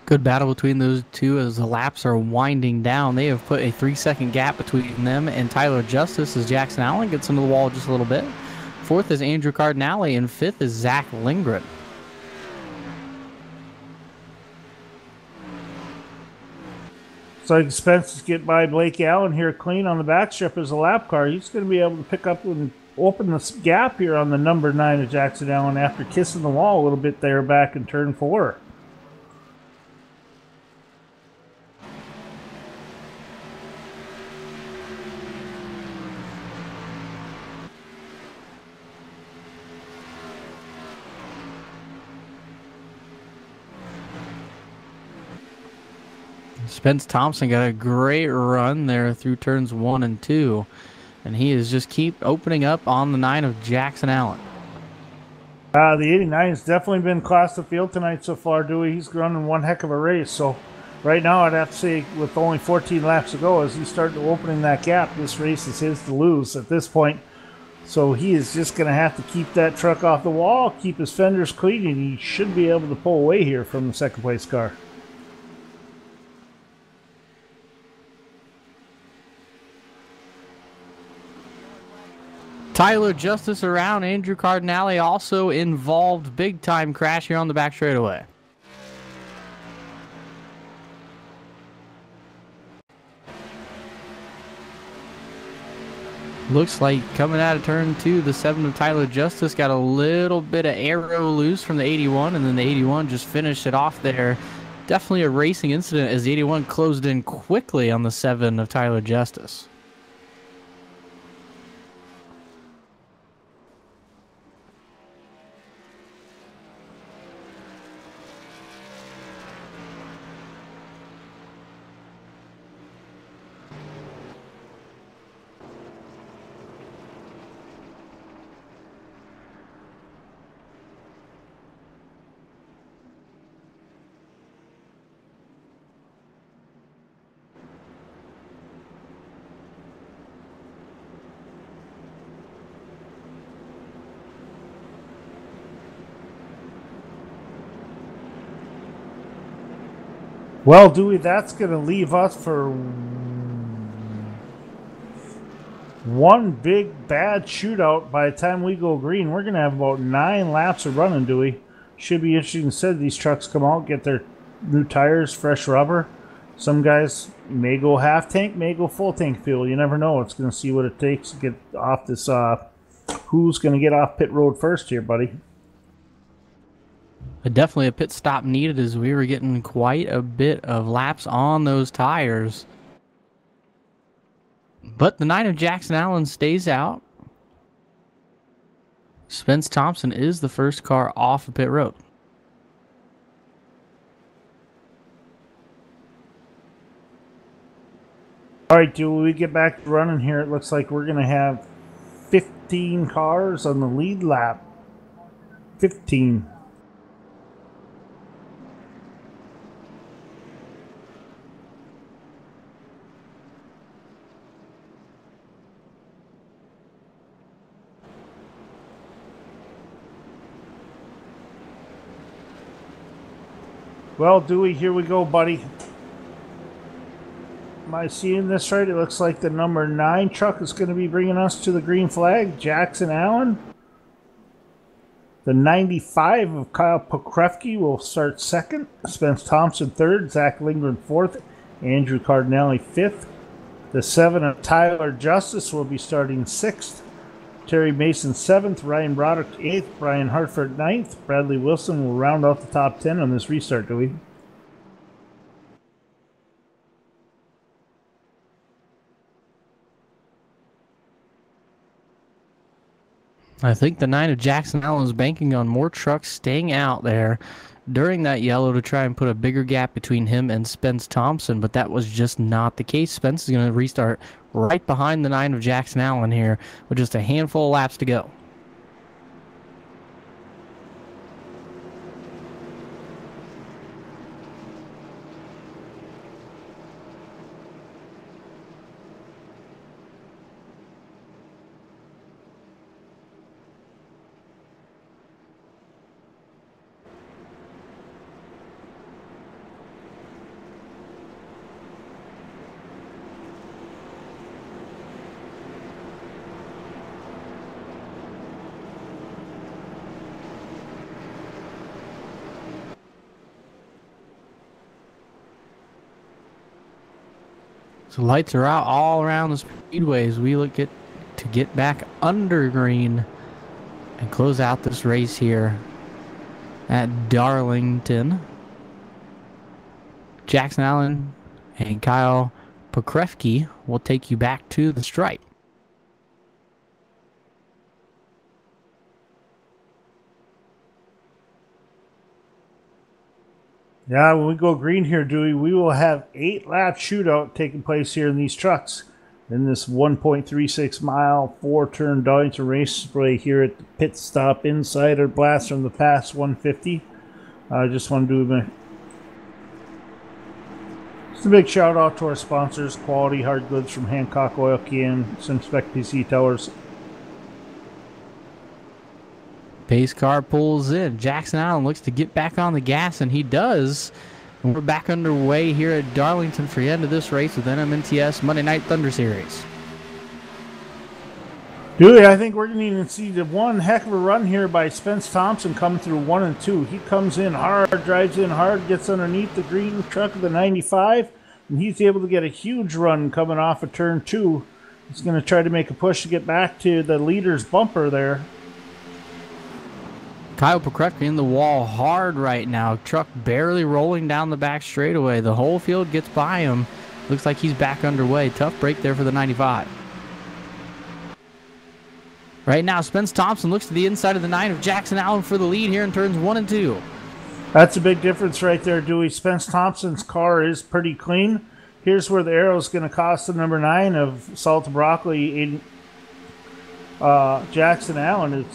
Good battle between those two as the laps are winding down. They have put a 3-second gap between them and Tyler Justice as Jackson Allen gets into the wall just a little bit. 4th is Andrew Cardinale, and 5th is Zach Lindgren. Looks like Spence is getting by Blake Allen here clean on the backstrip as a lap car. He's going to be able to pick up and open this gap here on the number 9 of Jackson Allen after kissing the wall a little bit there back in turn 4. Spence Thompson got a great run there through turns 1 and 2. And he is just keep opening up on the 9 of Jackson Allen. The 89 has definitely been class of field tonight so far, Dewey. He's running one heck of a race. So right now I'd have to say with only 14 laps to go, as he started opening that gap, this race is his to lose at this point. So he is just going to have to keep that truck off the wall, keep his fenders clean, and he should be able to pull away here from the second place car. Tyler Justice around. Andrew Cardinale also involved. Big time crash here on the back straightaway. Looks like coming out of turn 2, the 7 of Tyler Justice got a little bit of aero loose from the 81, and then the 81 just finished it off there. Definitely a racing incident as the 81 closed in quickly on the 7 of Tyler Justice. Well, Dewey, that's going to leave us for one big bad shootout. By the time we go green, we're going to have about 9 laps of running, Dewey. Should be interesting to see these trucks come out, get their new tires, fresh rubber. Some guys may go half tank, may go full tank fuel. You never know. It's going to see what it takes to get off this. Who's going to get off pit road first here, buddy? Definitely a pit stop needed as we were getting quite a bit of laps on those tires. But the 9 of Jackson Allen stays out. Spence Thompson is the first car off of pit road. All right, dude, when we get back to running here, it looks like we're going to have 15 cars on the lead lap. 15. Well, Dewey, here we go, buddy. Am I seeing this right? It looks like the number 9 truck is going to be bringing us to the green flag. Jackson Allen. The 95 of Kyle Pokrefke will start second. Spence Thompson third. Zach Lindgren fourth. Andrew Cardinale fifth. The 7 of Tyler Justice will be starting sixth. Terry Mason 7th, Ryan Broderick 8th, Brian Hartford 9th. Bradley Wilson will round off the top 10 on this restart, Dewey. I think the 9 of Jackson Allen is banking on more trucks staying out there during that yellow to try and put a bigger gap between him and Spence Thompson, but that was just not the case. Spence is going to restart right behind the 9 of Jackson Allen here with just a handful of laps to go. So lights are out all around the speedways. We look to get back under green and close out this race here at Darlington. Jackson Allen and Kyle Pokrefke will take you back to the stripe. Yeah, when we go green here, Dewey, we will have 8-lap shootout taking place here in these trucks in this 1.36 mile 4-turn Darlington Raceway here at the Pit Stop Insider Blast from the Past 150. I just want to do just a big shout out to our sponsors, Quality Hard Goods from Hancock Oil Can, Simspec PC Towers. Pace car pulls in. Jackson Allen looks to get back on the gas, and he does. And we're back underway here at Darlington for the end of this race with NMNTS Monday Night Thunder Series. Dewey, I think we're going to see the one heck of a run here by Spence Thompson coming through 1 and 2. He comes in hard, drives in hard, gets underneath the green truck of the 95, and he's able to get a huge run coming off of turn 2. He's going to try to make a push to get back to the leader's bumper there. Kyle Pokrewka in the wall hard right now. Truck barely rolling down the back straightaway. The whole field gets by him. Looks like he's back underway. Tough break there for the 95. Right now, Spence Thompson looks to the inside of the 9 of Jackson Allen for the lead here in turns 1 and 2. That's a big difference right there, Dewey. Spence Thompson's car is pretty clean. Here's where the arrow is going to cost the number 9 of Salted Broccoli, Jackson Allen.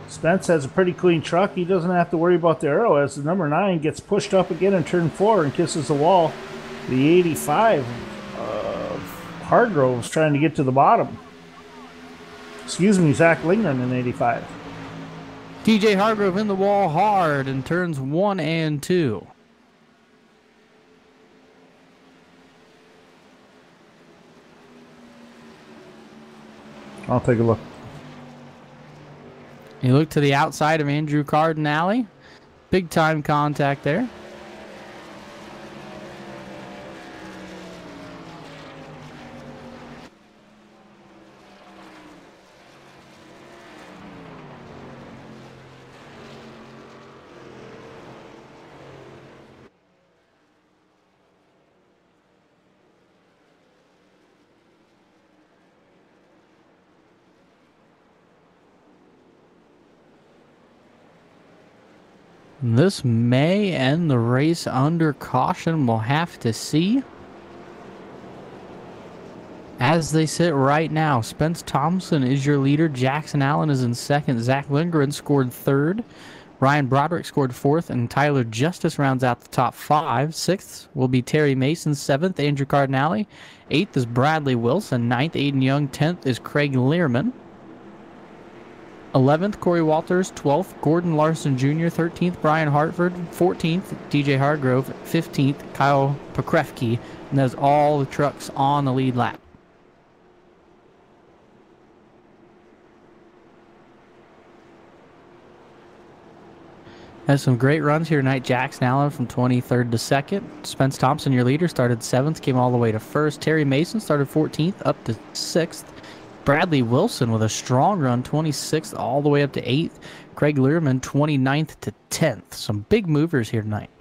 Spence has a pretty clean truck. He doesn't have to worry about the arrow as the number 9 gets pushed up again in turn 4 and kisses the wall. The 85 of Hargrove's trying to get to the bottom. Excuse me, Zach Lingren in 85. TJ Hargrove in the wall hard in turns 1 and 2. I'll take a look. You look to the outside of Andrew Cardinale. Big time contact there. This may end the race under caution. We'll have to see. As they sit right now, Spence Thompson is your leader. Jackson Allen is in second. Zach Lindgren scored third. Ryan Broderick scored fourth. And Tyler Justice rounds out the top 5. Sixth will be Terry Mason. Seventh, Andrew Cardinale. Eighth is Bradley Wilson. Ninth, Aiden Young. 10th is Craig Learman. 11th, Corey Walters. 12th, Gordon Larson Jr. 13th, Brian Hartford. 14th, DJ Hargrove. 15th, Kyle Pokrewka. And that's all the trucks on the lead lap. Has some great runs here tonight. Jackson Allen from 23rd to 2nd. Spence Thompson, your leader, started 7th, came all the way to 1st. Terry Mason started 14th, up to 6th. Bradley Wilson with a strong run, 26th all the way up to 8th. Craig Learman, 29th to 10th. Some big movers here tonight.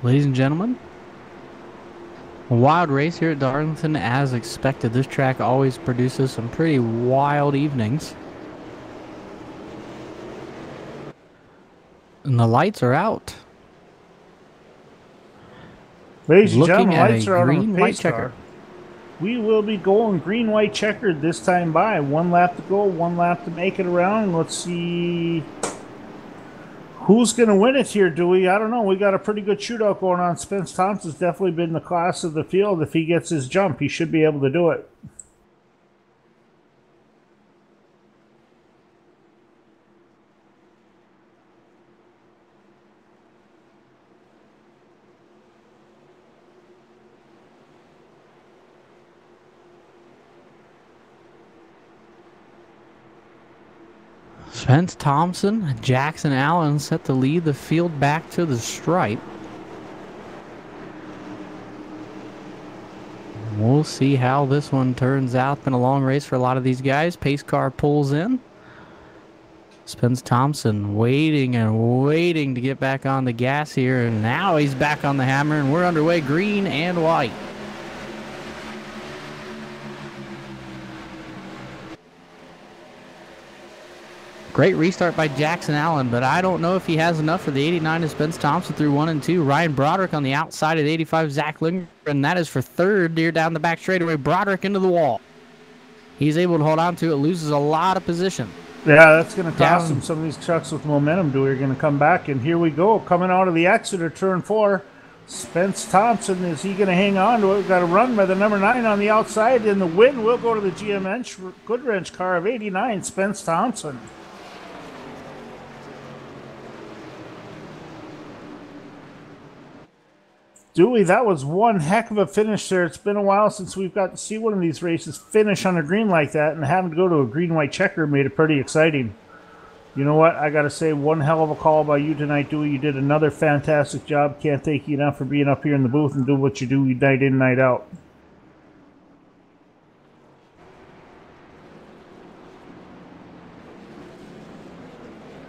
Ladies and gentlemen, a wild race here at Darlington as expected. This track always produces some pretty wild evenings. And the lights are out. Ladies and Looking gentlemen, at lights a are out on the green-white pace car. checker. We will be going green-white checkered this time by. 1 lap to go, 1 lap to make it around. Let's see who's going to win it here, Dewey. I don't know. We got a pretty good shootout going on. Spence Thompson's definitely been the class of the field. If he gets his jump, he should be able to do it. Spence Thompson and Jackson Allen set to lead the field back to the stripe. We'll see how this one turns out. Been a long race for a lot of these guys. Pace car pulls in. Spence Thompson waiting and waiting to get back on the gas here, and now he's back on the hammer, and we're underway, green and white. Great restart by Jackson Allen, but I don't know if he has enough for the 89 to Spence Thompson through 1 and 2. Ryan Broderick on the outside at 85, Zach Lindgren, and that is for third near down the back straightaway. Broderick into the wall. He's able to hold on to it, loses a lot of position. Yeah, that's going to cost him. Some of these trucks with momentum, Dewey, are going to come back, and here we go. Coming out of the Exeter turn 4, Spence Thompson, is he going to hang on to it? We've got a run by the number 9 on the outside, and the win will go to the GM Goodwrench car of 89, Spence Thompson. Dewey, that was one heck of a finish there. It's been a while since we've got to see one of these races finish on a green like that, and having to go to a green-white checker made it pretty exciting. You know what? I got to say, one hell of a call by you tonight, Dewey. You did another fantastic job. Can't thank you enough for being up here in the booth and doing what you do night in, night out.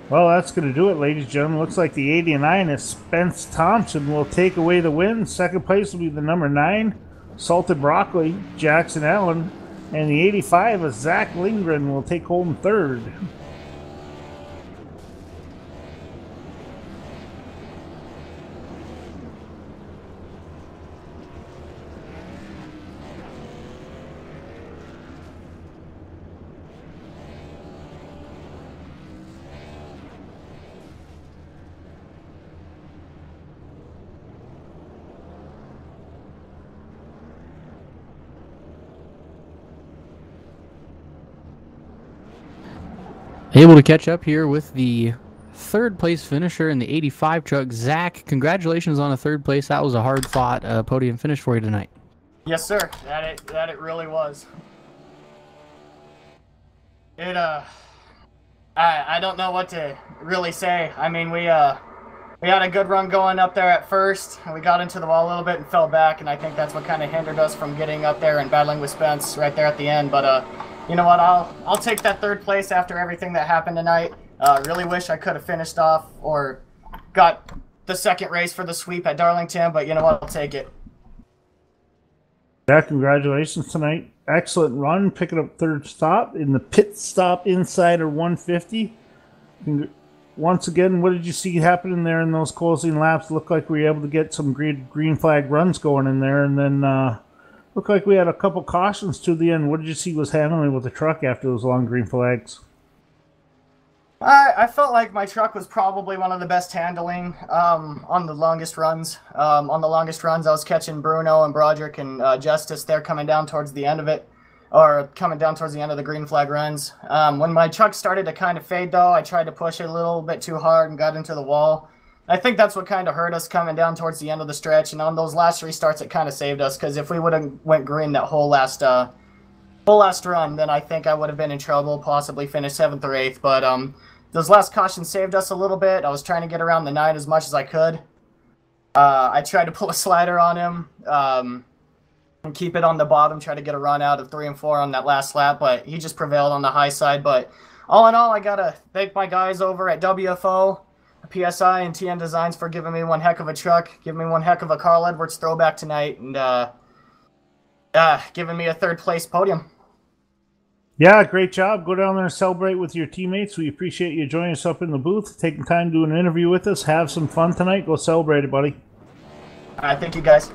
Well, that's going to do it, ladies and gentlemen. Looks like the 89 is Spence Thompson will take away the win. Second place will be the number 9, Salted Broccoli, Jackson Allen. And the 85 is Zach Lindgren will take home third. Able to catch up here with the third place finisher in the 85 truck. Zach, congratulations on a third place. That was a hard fought podium finish for you tonight. Yes, sir. That it really was. I don't know what to really say. I mean, we had a good run going up there at first. We got into the wall a little bit and fell back, and I think that's what kind of hindered us from getting up there and battling with Spence right there at the end. But you know what? I'll take that third place after everything that happened tonight. Really wish I could have finished off or got the second race for the sweep at Darlington, but you know what? I'll take it. Yeah, congratulations tonight. Excellent run, picking up third stop in the pit stop insider 150. Once again, what did you see happening there in those closing laps? Looked like we were able to get some green flag runs going in there, and then looked like we had a couple cautions to the end. What did you see was handling with the truck after those long green flags? I felt like my truck was probably one of the best handling on the longest runs. On the longest runs, I was catching Bruno and Broderick and Justice there coming down towards the end of it, or coming down towards the end of the green flag runs. When my truck started to kind of fade, though, I tried to push it a little bit too hard and got into the wall. I think that's what kind of hurt us coming down towards the end of the stretch, and on those last restarts, it kind of saved us, because if we would have went green that whole last run, then I think I would have been in trouble, possibly finished 7th or 8th, but those last cautions saved us a little bit. I was trying to get around the 9 as much as I could. I tried to pull a slider on him and keep it on the bottom, try to get a run out of 3 and 4 on that last lap, but he just prevailed on the high side. But all in all, I got to thank my guys over at WFO. PSI and TN Designs for giving me one heck of a truck, giving me one heck of a Carl Edwards throwback tonight, and giving me a 3rd place podium. Yeah, great job. Go down there and celebrate with your teammates. We appreciate you joining us up in the booth, taking time to do an interview with us. Have some fun tonight. Go celebrate it, buddy. All right, thank you, guys.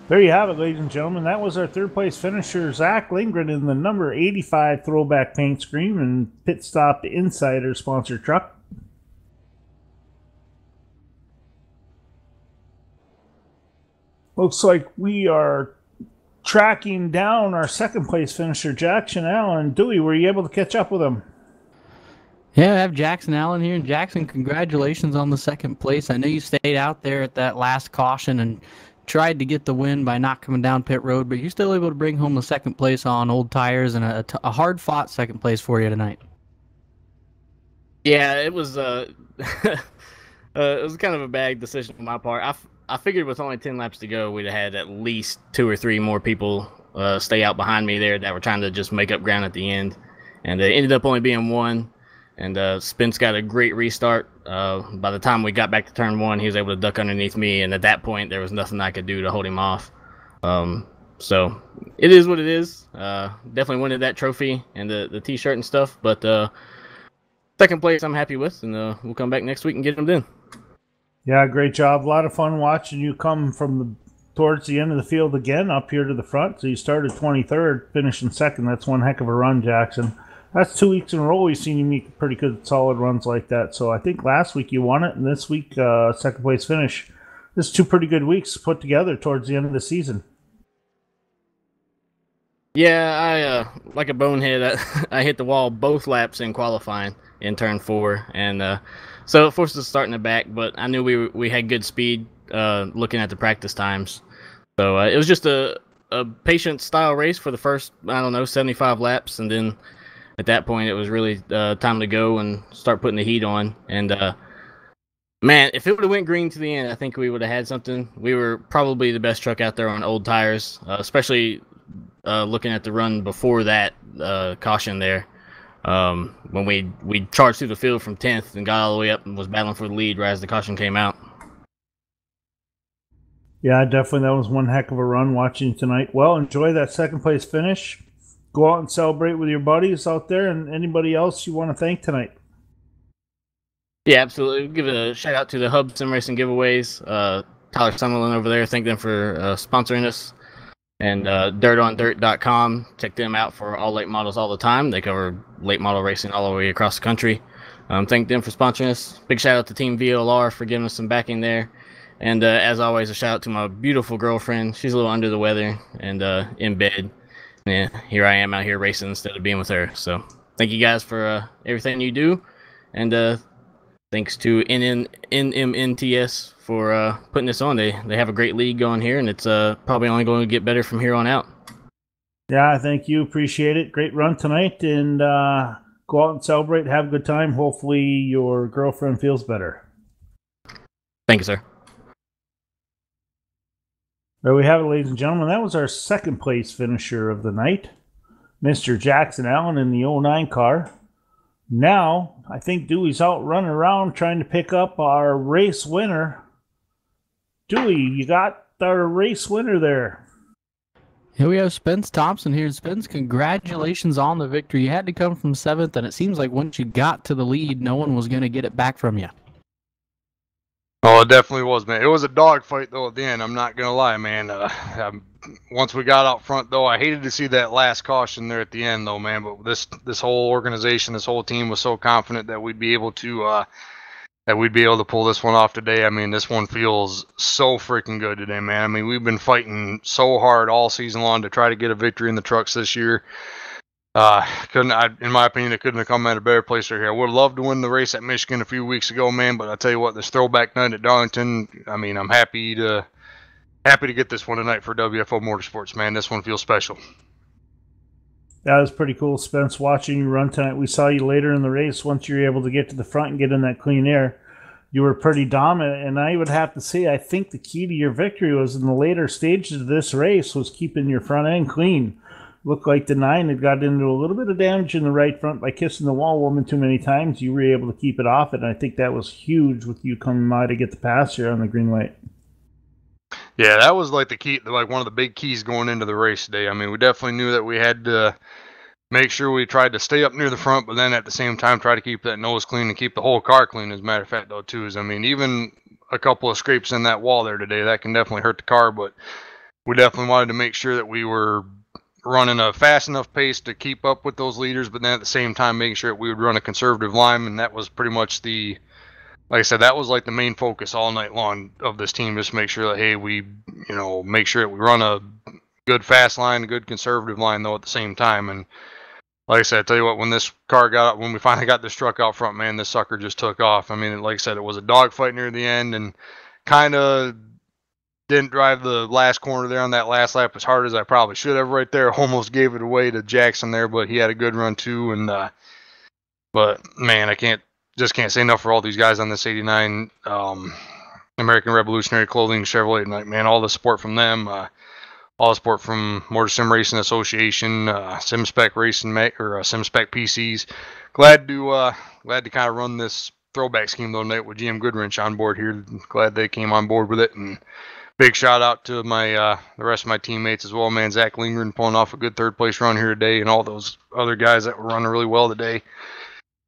There you have it, ladies and gentlemen. That was our 3rd place finisher, Zach Lindgren, in the number 85 throwback paint scheme and Pit Stop Insider sponsored truck. Looks like we are tracking down our 2nd place finisher, Jackson Allen. Dewey, were you able to catch up with him? Yeah, I have Jackson Allen here. And Jackson, congratulations on the 2nd place. I know you stayed out there at that last caution and tried to get the win by not coming down pit road, but you're still able to bring home the 2nd place on old tires and a hard-fought 2nd place for you tonight. Yeah, it was it was kind of a bad decision on my part. I figured with only 10 laps to go, we'd have had at least 2 or 3 more people stay out behind me there that were trying to just make up ground at the end. And it ended up only being 1. And Spence got a great restart. By the time we got back to turn 1, he was able to duck underneath me. And at that point, there was nothing I could do to hold him off. So it is what it is. Definitely wanted that trophy and the T-shirt and stuff. But 2nd place I'm happy with. And we'll come back next week and get them done. Yeah, great job. A lot of fun watching you come from towards the end of the field again up here to the front. So you started 23rd, finishing 2nd. That's one heck of a run, Jackson. That's 2 weeks in a row we've seen you make pretty good, solid runs like that. So I think last week you won it, and this week 2nd place finish. This is 2 pretty good weeks put together towards the end of the season. Yeah, I like a bonehead. I hit the wall both laps in qualifying in turn 4, and so it forced us to start in the back. But I knew we had good speed looking at the practice times. So it was just a patient style race for the first 75 laps, and then at that point it was really time to go and start putting the heat on. And man, if it would have went green to the end, I think we would have had something. We were probably the best truck out there on old tires, especially looking at the run before that caution there. When we charged through the field from 10th and got all the way up and was battling for the lead right as the caution came out. Yeah, definitely. That was one heck of a run watching tonight. Well, enjoy that 2nd place finish. Go out and celebrate with your buddies out there and anybody else you want to thank tonight. Yeah, absolutely. Give a shout out to the Hub Sim Racing giveaways. Tyler Summerlin over there. Thank them for sponsoring us. And dirtondirt.com. Check them out for all late models all the time. They cover late model racing all the way across the country. Thank them for sponsoring us. Big shout out to Team VLR for giving us some backing there. And as always, a shout out to my beautiful girlfriend. She's a little under the weather and in bed. Yeah, here I am out here racing instead of being with her. So thank you guys for everything you do. And thanks to NMNTS for putting this on. They have a great league going here, and it's probably only going to get better from here on out. Yeah, thank you. Appreciate it. Great run tonight, and go out and celebrate. Have a good time. Hopefully your girlfriend feels better. Thank you, sir. There we have it, ladies and gentlemen. That was our 2nd place finisher of the night, Mr. Jackson Allen in the 09 car. Now, I think Dewey's out running around trying to pick up our race winner. Dewey, you got our race winner there. Here we have Spence Thompson here. Spence, congratulations on the victory. You had to come from 7th, and it seems like once you got to the lead, no one was going to get it back from you. Oh, it definitely was, man. It was a dogfight, though, at the end. I'm not going to lie, man. Once we got out front, though, I hated to see that last caution there at the end, though, man. But this whole organization, this whole team was so confident that we'd be able to pull this one off today. I mean, this one feels so freaking good today, man. I mean, we've been fighting so hard all season long to try to get a victory in the trucks this year. In my opinion, it couldn't have come at a better place right here. I would have loved to win the race at Michigan a few weeks ago, man. But I tell you what, this throwback night at Darlington, I mean, I'm happy to get this one tonight for WFO Motorsports, man. This one feels special. That was pretty cool, Spence, watching you run tonight. We saw you later in the race. Once you were able to get to the front and get in that clean air, you were pretty dominant. And I would have to say, I think the key to your victory was in the later stages of this race was keeping your front end clean. Looked like the 9 had got into a little bit of damage in the right front by kissing the wall woman too many times. You were able to keep it off it, and I think that was huge with you coming by to get the pass here on the green light. Yeah, that was like the key, like one of the big keys going into the race today. I mean, we definitely knew that we had to make sure we tried to stay up near the front, but then at the same time try to keep that nose clean and keep the whole car clean, as a matter of fact, though, too. I mean, even a couple of scrapes in that wall there today, that can definitely hurt the car, but we definitely wanted to make sure that we were running a fast enough pace to keep up with those leaders, but then at the same time making sure that we would run a conservative line, and that was pretty much the, like I said, that was like the main focus all night long of this team, just to make sure that, hey, we, make sure that we run a good fast line, a good conservative line, though, at the same time. And like I said, I tell you what, when we finally got this truck out front, man, this sucker just took off. I mean, like I said, it was a dogfight near the end, and kind of didn't drive the last corner there on that last lap as hard as I probably should have right there. Almost gave it away to Jackson there, but he had a good run too. And but man, I can't say enough for all these guys on this 89 American Revolutionary Clothing Chevrolet tonight, man. All the support from them, all the support from Motor Sim Racing Association, SimSpec Racing or SimSpec PCs. Glad to kind of run this throwback scheme though tonight with GM Goodwrench on board here. Glad they came on board with it, and big shout out to my the rest of my teammates as well, man. Zach Lingren pulling off a good third place run here today, and all those other guys that were running really well today.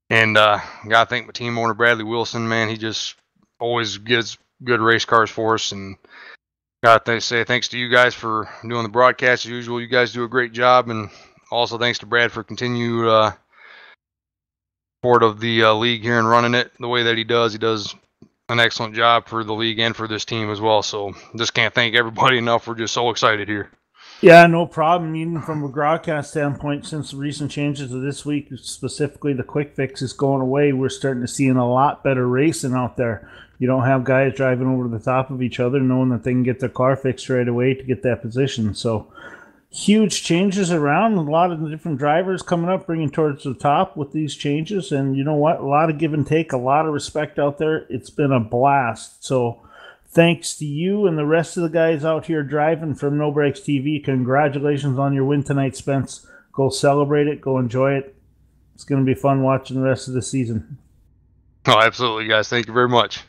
And gotta thank my team owner Bradley Wilson, man. He just always gets good race cars for us, and gotta say thanks to you guys for doing the broadcast as usual. You guys do a great job, and also thanks to Brad for continued support of the league here and running it the way that he does. He does an excellent job for the league and for this team as well. So just can't thank everybody enough. We're just so excited here. Yeah, no problem. Even from a broadcast standpoint, since the recent changes of this week, specifically the quick fix is going away, we're starting to see a lot better racing out there. You don't have guys driving over the top of each other knowing that they can get their car fixed right away to get that position. So huge changes around, a lot of the different drivers coming up, bringing towards the top with these changes. And you know what? A lot of give and take, a lot of respect out there. It's been a blast. So thanks to you and the rest of the guys out here driving from No Brakes TV. Congratulations on your win tonight, Spence. Go celebrate it. Go enjoy it. It's going to be fun watching the rest of the season. Oh, absolutely, guys. Thank you very much.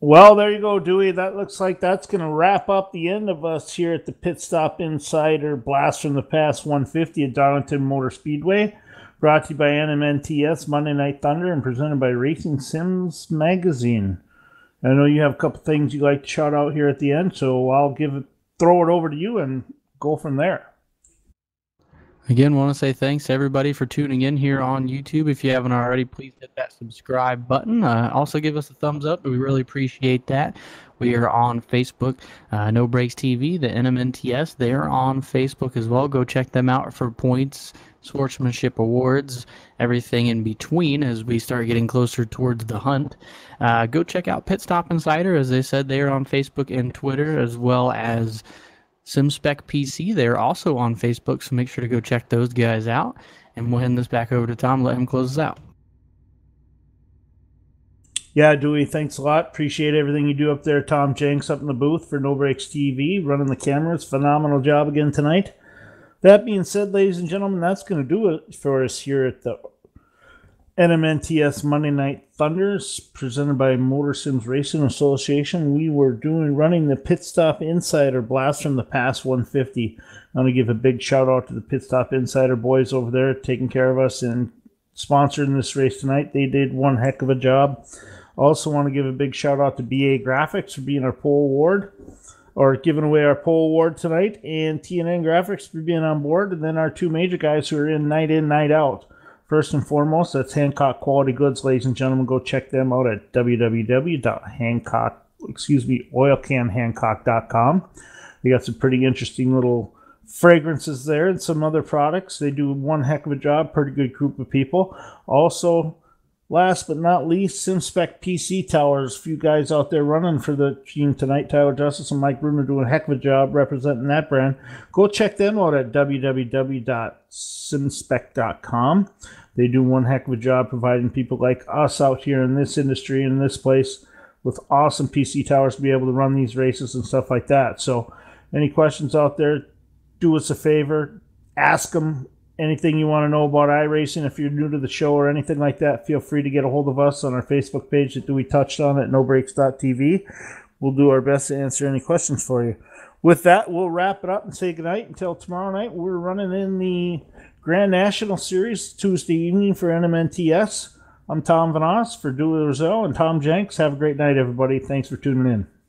Well, there you go, Dewey. That looks like that's going to wrap up the end of us here at the Pit Stop Insider Blast from the Past 150 at Darlington Motor Speedway. Brought to you by NMNTS Monday Night Thunder and presented by Racing Sims Magazine. I know you have a couple things you'd like to shout out here at the end, so I'll throw it over to you and go from there. Again, want to say thanks to everybody for tuning in here on YouTube. If you haven't already, please hit that subscribe button. Also give us a thumbs up. We really appreciate that. We are on Facebook, No Brakes TV, the NMNTS. They're on Facebook as well. Go check them out for points, sportsmanship awards, everything in between as we start getting closer towards the hunt. Go check out Pit Stop Insider. As they said, they are on Facebook and Twitter, as well as SimSpec PC. They're also on Facebook, so make sure to go check those guys out. And we'll hand this back over to Tom, let him close us out. Yeah, Dewey, thanks a lot. Appreciate everything you do up there. Tom Jenks up in the booth for No Brakes TV, running the cameras. Phenomenal job again tonight. That being said, ladies and gentlemen, that's going to do it for us here at the NMNTS Monday Night Thunders, presented by Motor Sims Racing Association. We were running the Pit Stop Insider Blast from the Past 150. I want to give a big shout out to the Pit Stop Insider boys over there taking care of us and sponsoring this race tonight. They did one heck of a job. Also want to give a big shout out to BA Graphics for being our pole award, or giving away our pole award tonight, and TNN Graphics for being on board, and then our two major guys who are in, night out. First and foremost, that's Hancock Quality Goods, ladies and gentlemen. Go check them out at oilcanhancock.com. They got some pretty interesting little fragrances there and some other products. They do one heck of a job. Pretty good group of people. Also, last but not least, SimSpec PC Towers. A few guys out there running for the team tonight. Tyler Justice and Mike Bruner doing a heck of a job representing that brand. Go check them out at www.simspec.com. They do one heck of a job providing people like us out here in this industry, in this place, with awesome PC towers to be able to run these races and stuff like that. So any questions out there, do us a favor, ask them anything you want to know about iRacing. If you're new to the show or anything like that, feel free to get a hold of us on our Facebook page that we touched on at nobreaks.tv. We'll do our best to answer any questions for you. With that, we'll wrap it up and say goodnight until tomorrow night. We're running in the Grand National Series Tuesday evening for NMNTS. I'm Tom Van Oss for Dewey Rozelle and Tom Jenks. Have a great night, everybody. Thanks for tuning in.